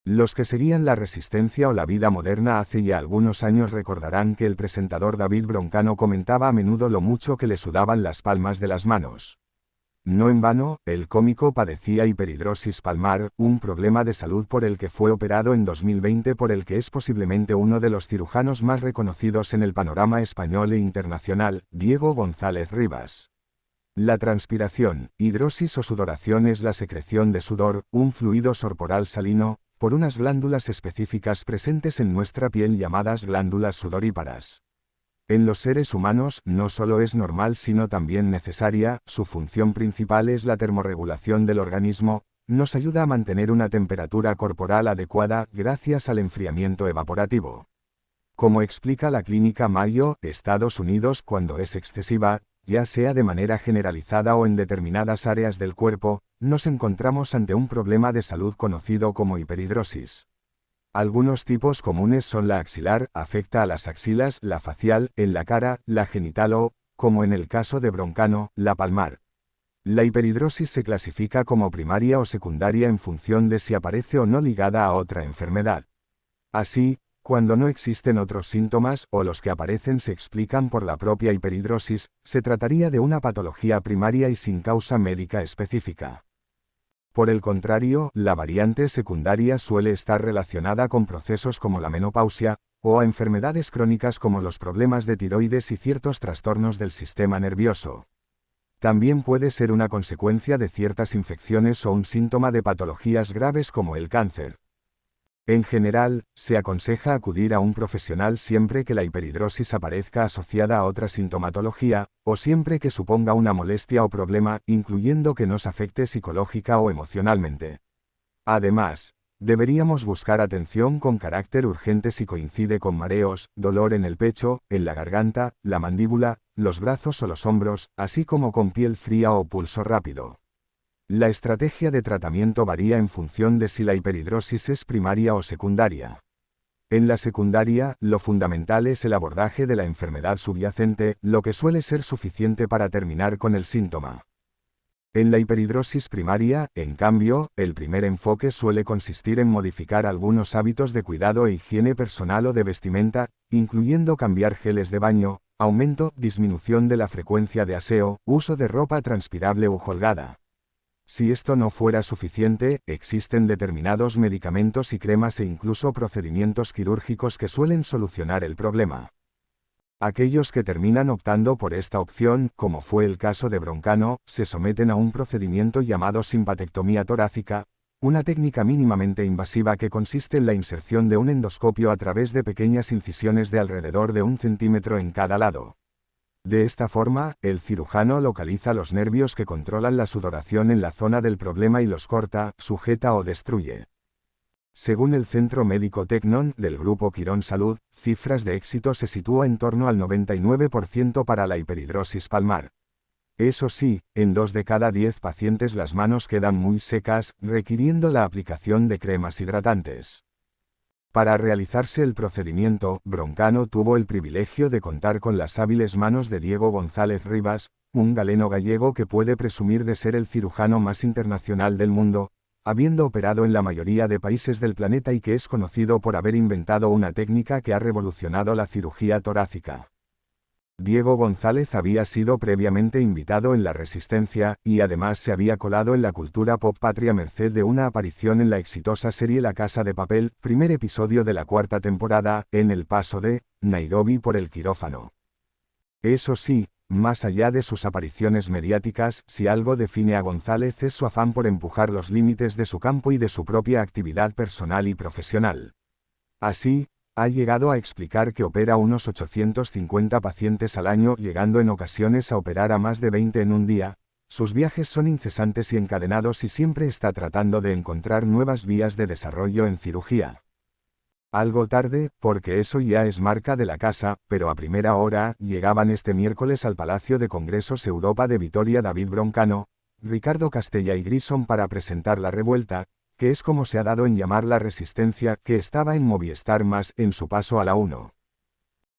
Los que seguían La Resistencia o la vida moderna hace ya algunos años recordarán que el presentador David Broncano comentaba a menudo lo mucho que le sudaban las palmas de las manos. No en vano, el cómico padecía hiperhidrosis palmar, un problema de salud por el que fue operado en 2020 por el que es posiblemente uno de los cirujanos más reconocidos en el panorama español e internacional, Diego González Rivas. La transpiración, hidrosis o sudoración es la secreción de sudor, un fluido corporal salino, por unas glándulas específicas presentes en nuestra piel llamadas glándulas sudoríparas. En los seres humanos no solo es normal sino también necesaria, su función principal es la termorregulación del organismo, nos ayuda a mantener una temperatura corporal adecuada gracias al enfriamiento evaporativo. Como explica la clínica Mayo, Estados Unidos, cuando es excesiva, ya sea de manera generalizada o en determinadas áreas del cuerpo, nos encontramos ante un problema de salud conocido como hiperhidrosis. Algunos tipos comunes son la axilar, afecta a las axilas, la facial, en la cara, la genital o, como en el caso de Broncano, la palmar. La hiperhidrosis se clasifica como primaria o secundaria en función de si aparece o no ligada a otra enfermedad. Así, cuando no existen otros síntomas o los que aparecen se explican por la propia hiperhidrosis, se trataría de una patología primaria y sin causa médica específica. Por el contrario, la variante secundaria suele estar relacionada con procesos como la menopausia, o a enfermedades crónicas como los problemas de tiroides y ciertos trastornos del sistema nervioso. También puede ser una consecuencia de ciertas infecciones o un síntoma de patologías graves como el cáncer. En general, se aconseja acudir a un profesional siempre que la hiperhidrosis aparezca asociada a otra sintomatología, o siempre que suponga una molestia o problema, incluyendo que nos afecte psicológica o emocionalmente. Además, deberíamos buscar atención con carácter urgente si coincide con mareos, dolor en el pecho, en la garganta, la mandíbula, los brazos o los hombros, así como con piel fría o pulso rápido. La estrategia de tratamiento varía en función de si la hiperhidrosis es primaria o secundaria. En la secundaria, lo fundamental es el abordaje de la enfermedad subyacente, lo que suele ser suficiente para terminar con el síntoma. En la hiperhidrosis primaria, en cambio, el primer enfoque suele consistir en modificar algunos hábitos de cuidado e higiene personal o de vestimenta, incluyendo cambiar geles de baño, disminución de la frecuencia de aseo, uso de ropa transpirable u holgada. Si esto no fuera suficiente, existen determinados medicamentos y cremas e incluso procedimientos quirúrgicos que suelen solucionar el problema. Aquellos que terminan optando por esta opción, como fue el caso de Broncano, se someten a un procedimiento llamado simpatectomía torácica, una técnica mínimamente invasiva que consiste en la inserción de un endoscopio a través de pequeñas incisiones de alrededor de 1 centímetro en cada lado. De esta forma, el cirujano localiza los nervios que controlan la sudoración en la zona del problema y los corta, sujeta o destruye. Según el Centro Médico Tecnon del Grupo Quirón Salud, cifras de éxito se sitúa en torno al 99% para la hiperhidrosis palmar. Eso sí, en 2 de cada 10 pacientes las manos quedan muy secas, requiriendo la aplicación de cremas hidratantes. Para realizarse el procedimiento, Broncano tuvo el privilegio de contar con las hábiles manos de Diego González Rivas, un galeno gallego que puede presumir de ser el cirujano más internacional del mundo, habiendo operado en la mayoría de países del planeta y que es conocido por haber inventado una técnica que ha revolucionado la cirugía torácica. Diego González había sido previamente invitado en La Resistencia, y además se había colado en la cultura pop patria merced de una aparición en la exitosa serie La Casa de Papel, primer episodio de la 4ª temporada, en el paso de Nairobi por el quirófano. Eso sí, más allá de sus apariciones mediáticas, si algo define a González es su afán por empujar los límites de su campo y de su propia actividad personal y profesional. Así, ha llegado a explicar que opera unos 850 pacientes al año, llegando en ocasiones a operar a más de 20 en un día. Sus viajes son incesantes y encadenados y siempre está tratando de encontrar nuevas vías de desarrollo en cirugía. Algo tarde, porque eso ya es marca de la casa, pero a primera hora, llegaban este miércoles al Palacio de Congresos Europa de Vitoria David Broncano, Ricardo Castella y Grison para presentar La Revuelta, que es como se ha dado en llamar La Resistencia, que estaba en Movistar Más en su paso a la 1.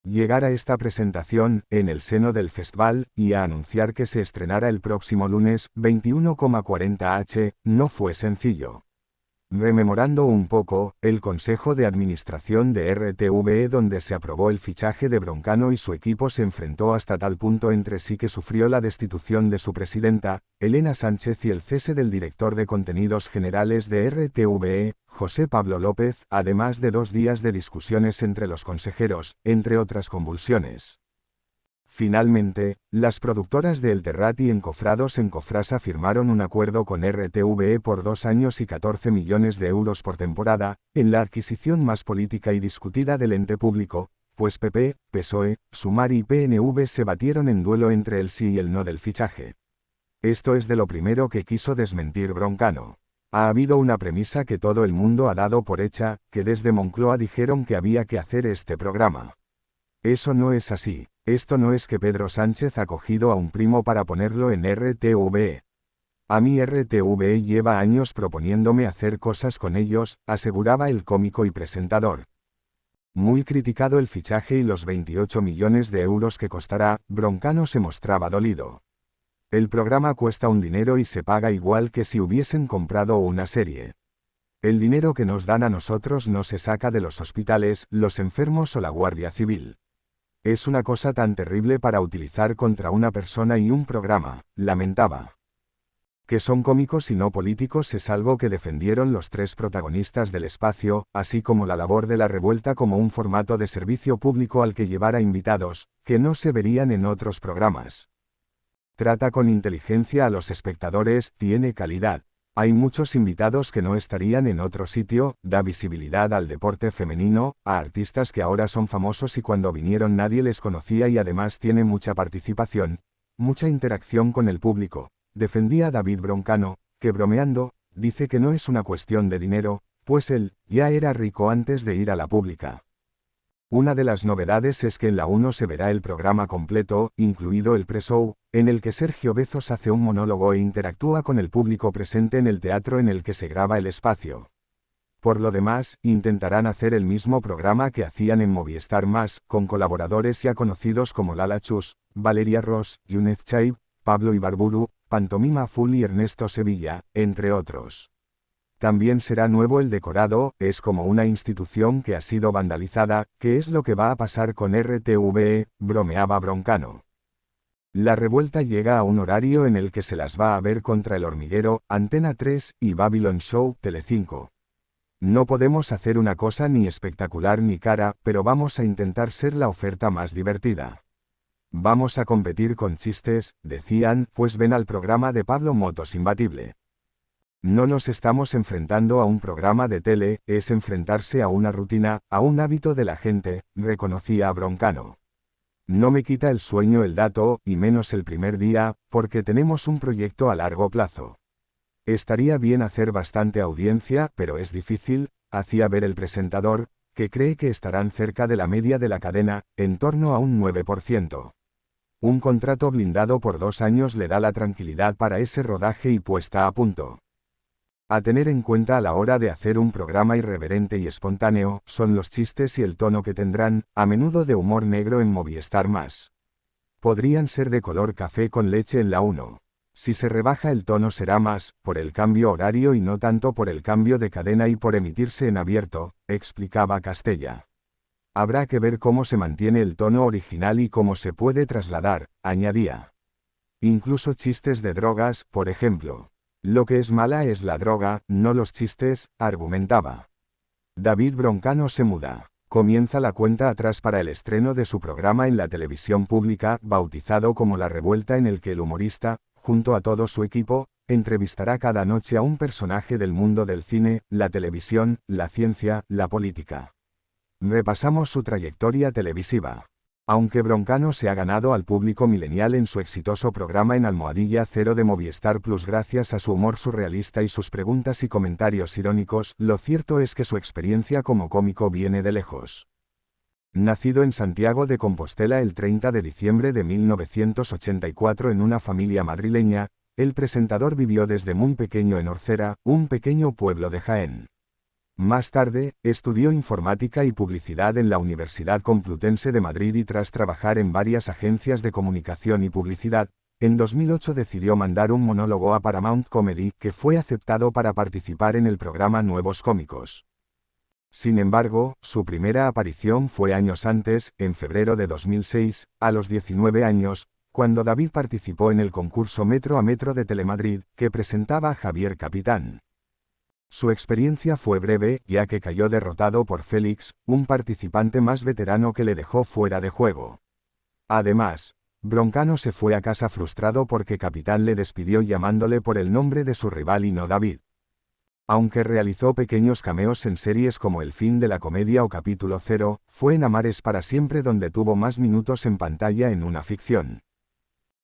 Llegar a esta presentación, en el seno del festival, y a anunciar que se estrenara el próximo lunes, 21,40h, no fue sencillo. Rememorando un poco, el Consejo de Administración de RTVE donde se aprobó el fichaje de Broncano y su equipo se enfrentó hasta tal punto entre sí que sufrió la destitución de su presidenta, Elena Sánchez y el cese del director de contenidos generales de RTVE, José Pablo López, además de 2 días de discusiones entre los consejeros, entre otras convulsiones. Finalmente, las productoras de El Terrat y Encofrados en Cofrasa firmaron un acuerdo con RTVE por 2 años y 14 millones de euros por temporada, en la adquisición más política y discutida del ente público, pues PP, PSOE, Sumar y PNV se batieron en duelo entre el sí y el no del fichaje. Esto es de lo primero que quiso desmentir Broncano. Ha habido una premisa que todo el mundo ha dado por hecha, que desde Moncloa dijeron que había que hacer este programa. Eso no es así. Esto no es que Pedro Sánchez ha cogido a un primo para ponerlo en RTVE. A mí RTVE lleva años proponiéndome hacer cosas con ellos, aseguraba el cómico y presentador. Muy criticado el fichaje y los 28 millones de euros que costará, Broncano se mostraba dolido. El programa cuesta un dinero y se paga igual que si hubiesen comprado una serie. El dinero que nos dan a nosotros no se saca de los hospitales, los enfermos o la Guardia Civil. Es una cosa tan terrible para utilizar contra una persona y un programa, lamentaba. Que son cómicos y no políticos es algo que defendieron los tres protagonistas del espacio, así como la labor de La Revuelta como un formato de servicio público al que llevara invitados, que no se verían en otros programas. Trata con inteligencia a los espectadores, tiene calidad. Hay muchos invitados que no estarían en otro sitio, da visibilidad al deporte femenino, a artistas que ahora son famosos y cuando vinieron nadie les conocía y además tiene mucha participación, mucha interacción con el público. Defendía a David Broncano, que bromeando, dice que no es una cuestión de dinero, pues él ya era rico antes de ir a la pública. Una de las novedades es que en la 1 se verá el programa completo, incluido el pre-show, en el que Sergio Bezos hace un monólogo e interactúa con el público presente en el teatro en el que se graba el espacio. Por lo demás, intentarán hacer el mismo programa que hacían en Movistar Más, con colaboradores ya conocidos como Lala Chus, Valeria Ross, Yunez Chaib, Pablo Ibarburu, Pantomima Full y Ernesto Sevilla, entre otros. También será nuevo el decorado, es como una institución que ha sido vandalizada, ¿qué es lo que va a pasar con RTVE?, bromeaba Broncano. La Revuelta llega a un horario en el que se las va a ver contra El Hormiguero, Antena 3 y Babylon Show, Telecinco. No podemos hacer una cosa ni espectacular ni cara, pero vamos a intentar ser la oferta más divertida. Vamos a competir con chistes, decían, pues ven al programa de Pablo Motos Imbatible. No nos estamos enfrentando a un programa de tele, es enfrentarse a una rutina, a un hábito de la gente, reconocía Broncano. No me quita el sueño el dato, y menos el primer día, porque tenemos un proyecto a largo plazo. Estaría bien hacer bastante audiencia, pero es difícil, hacía ver el presentador, que cree que estarán cerca de la media de la cadena, en torno a un 9%. Un contrato blindado por 2 años le da la tranquilidad para ese rodaje y puesta a punto. A tener en cuenta a la hora de hacer un programa irreverente y espontáneo, son los chistes y el tono que tendrán, a menudo de humor negro en Movistar Más. Podrían ser de color café con leche en la 1. Si se rebaja el tono será más, por el cambio horario y no tanto por el cambio de cadena y por emitirse en abierto, explicaba Castella. Habrá que ver cómo se mantiene el tono original y cómo se puede trasladar, añadía. Incluso chistes de drogas, por ejemplo. Lo que es mala es la droga, no los chistes, argumentaba. David Broncano se muda. Comienza la cuenta atrás para el estreno de su programa en la televisión pública, bautizado como La Revuelta, en el que el humorista, junto a todo su equipo, entrevistará cada noche a un personaje del mundo del cine, la televisión, la ciencia, la política. Repasamos su trayectoria televisiva. Aunque Broncano se ha ganado al público milenial en su exitoso programa en Almohadilla Cero de Movistar Plus gracias a su humor surrealista y sus preguntas y comentarios irónicos, lo cierto es que su experiencia como cómico viene de lejos. Nacido en Santiago de Compostela el 30 de diciembre de 1984 en una familia madrileña, el presentador vivió desde muy pequeño en Orcera, un pequeño pueblo de Jaén. Más tarde, estudió informática y publicidad en la Universidad Complutense de Madrid y tras trabajar en varias agencias de comunicación y publicidad, en 2008 decidió mandar un monólogo a Paramount Comedy que fue aceptado para participar en el programa Nuevos Cómicos. Sin embargo, su primera aparición fue años antes, en febrero de 2006, a los 19 años, cuando David participó en el concurso Metro a Metro de Telemadrid, que presentaba Javier Capitán. Su experiencia fue breve, ya que cayó derrotado por Félix, un participante más veterano que le dejó fuera de juego. Además, Broncano se fue a casa frustrado porque Capitán le despidió llamándole por el nombre de su rival y no David. Aunque realizó pequeños cameos en series como El fin de la comedia o Capítulo 0, fue en Amares para siempre donde tuvo más minutos en pantalla en una ficción.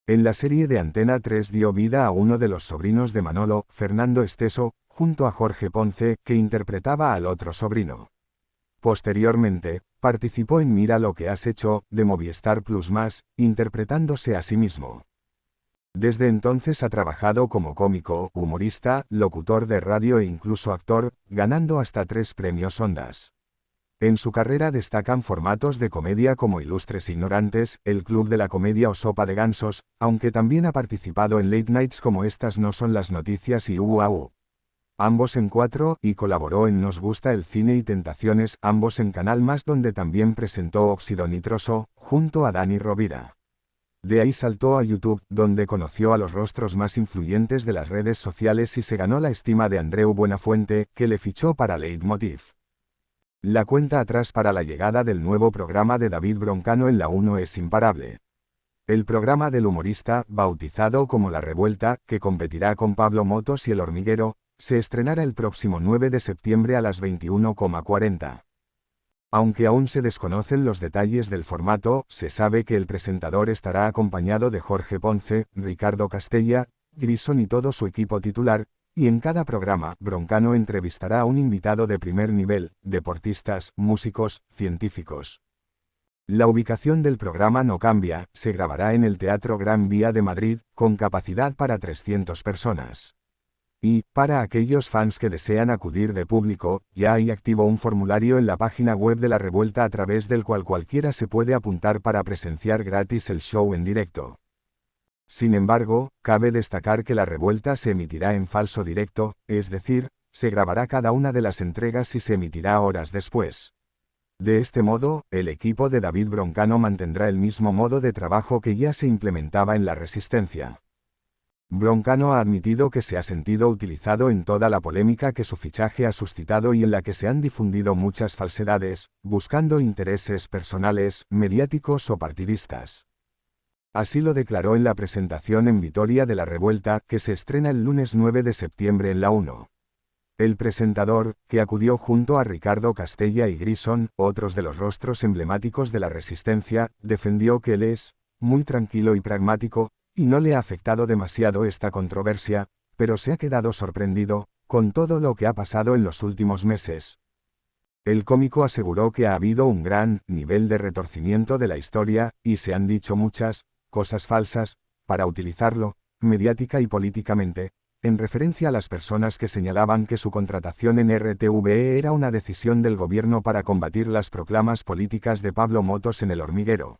En la serie de Antena 3 dio vida a uno de los sobrinos de Manolo, Fernando Esteso, junto a Jorge Ponce, que interpretaba al otro sobrino. Posteriormente, participó en Mira lo que has hecho, de Movistar Plus+, interpretándose a sí mismo. Desde entonces ha trabajado como cómico, humorista, locutor de radio e incluso actor, ganando hasta 3 premios Ondas. En su carrera destacan formatos de comedia como Ilustres Ignorantes, El Club de la Comedia o Sopa de Gansos, aunque también ha participado en late nights como Estas no son las noticias y UAU. Ambos en 4, y colaboró en Nos gusta el cine y Tentaciones, ambos en Canal Más, donde también presentó Óxido Nitroso, junto a Dani Rovira. De ahí saltó a YouTube, donde conoció a los rostros más influyentes de las redes sociales y se ganó la estima de Andreu Buenafuente, que le fichó para Leitmotiv. La cuenta atrás para la llegada del nuevo programa de David Broncano en la 1 es imparable. El programa del humorista, bautizado como La Revuelta, que competirá con Pablo Motos y El Hormiguero, se estrenará el próximo 9 de septiembre a las 21:40. Aunque aún se desconocen los detalles del formato, se sabe que el presentador estará acompañado de Jorge Ponce, Ricardo Castella, Grison y todo su equipo titular, y en cada programa, Broncano entrevistará a un invitado de primer nivel, deportistas, músicos, científicos. La ubicación del programa no cambia, se grabará en el Teatro Gran Vía de Madrid, con capacidad para 300 personas. Y, para aquellos fans que desean acudir de público, ya hay activo un formulario en la página web de La Revuelta a través del cual cualquiera se puede apuntar para presenciar gratis el show en directo. Sin embargo, cabe destacar que La Revuelta se emitirá en falso directo, es decir, se grabará cada una de las entregas y se emitirá horas después. De este modo, el equipo de David Broncano mantendrá el mismo modo de trabajo que ya se implementaba en La Resistencia. Broncano ha admitido que se ha sentido utilizado en toda la polémica que su fichaje ha suscitado y en la que se han difundido muchas falsedades, buscando intereses personales, mediáticos o partidistas. Así lo declaró en la presentación en Vitoria de La Revuelta, que se estrena el lunes 9 de septiembre en la 1. El presentador, que acudió junto a Ricardo Castella y Grison, otros de los rostros emblemáticos de La Resistencia, defendió que él es muy tranquilo y pragmático, y no le ha afectado demasiado esta controversia, pero se ha quedado sorprendido con todo lo que ha pasado en los últimos meses. El cómico aseguró que ha habido un gran nivel de retorcimiento de la historia, y se han dicho muchas cosas falsas, para utilizarlo, mediática y políticamente, en referencia a las personas que señalaban que su contratación en RTVE era una decisión del gobierno para combatir las proclamas políticas de Pablo Motos en El Hormiguero.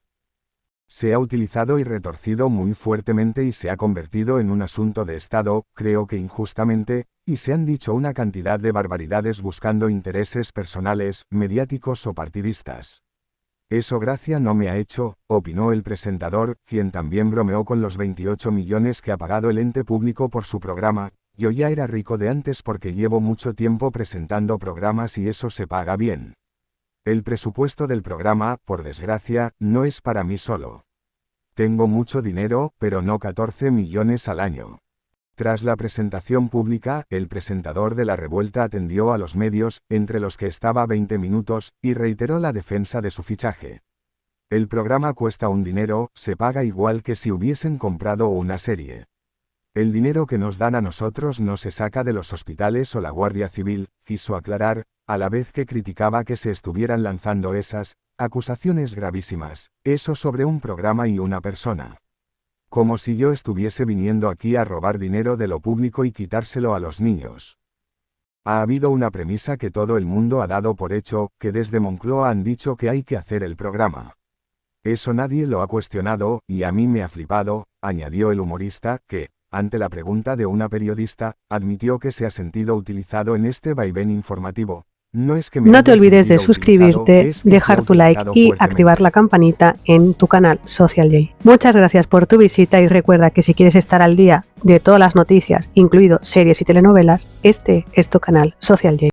Se ha utilizado y retorcido muy fuertemente y se ha convertido en un asunto de Estado, creo que injustamente, y se han dicho una cantidad de barbaridades buscando intereses personales, mediáticos o partidistas. Eso gracia no me ha hecho, opinó el presentador, quien también bromeó con los 28 millones que ha pagado el ente público por su programa. Yo ya era rico de antes porque llevo mucho tiempo presentando programas y eso se paga bien. El presupuesto del programa, por desgracia, no es para mí solo. Tengo mucho dinero, pero no 14 millones al año. Tras la presentación pública, el presentador de La Revuelta atendió a los medios, entre los que estaba 20 minutos, y reiteró la defensa de su fichaje. El programa cuesta un dinero, se paga igual que si hubiesen comprado una serie. El dinero que nos dan a nosotros no se saca de los hospitales o la Guardia Civil, quiso aclarar, a la vez que criticaba que se estuvieran lanzando esas acusaciones gravísimas, eso sobre un programa y una persona. Como si yo estuviese viniendo aquí a robar dinero de lo público y quitárselo a los niños. Ha habido una premisa que todo el mundo ha dado por hecho, que desde Moncloa han dicho que hay que hacer el programa. Eso nadie lo ha cuestionado, y a mí me ha flipado, añadió el humorista, que, ante la pregunta de una periodista, admitió que se ha sentido utilizado en este vaivén informativo. No es que me No te haya olvides de sentido suscribirte, utilizado, es que dejar se ha tu like utilizado y fuertemente. activar la campanita en tu canal Social J. Muchas gracias por tu visita y recuerda que si quieres estar al día de todas las noticias, incluido series y telenovelas, este es tu canal Social J.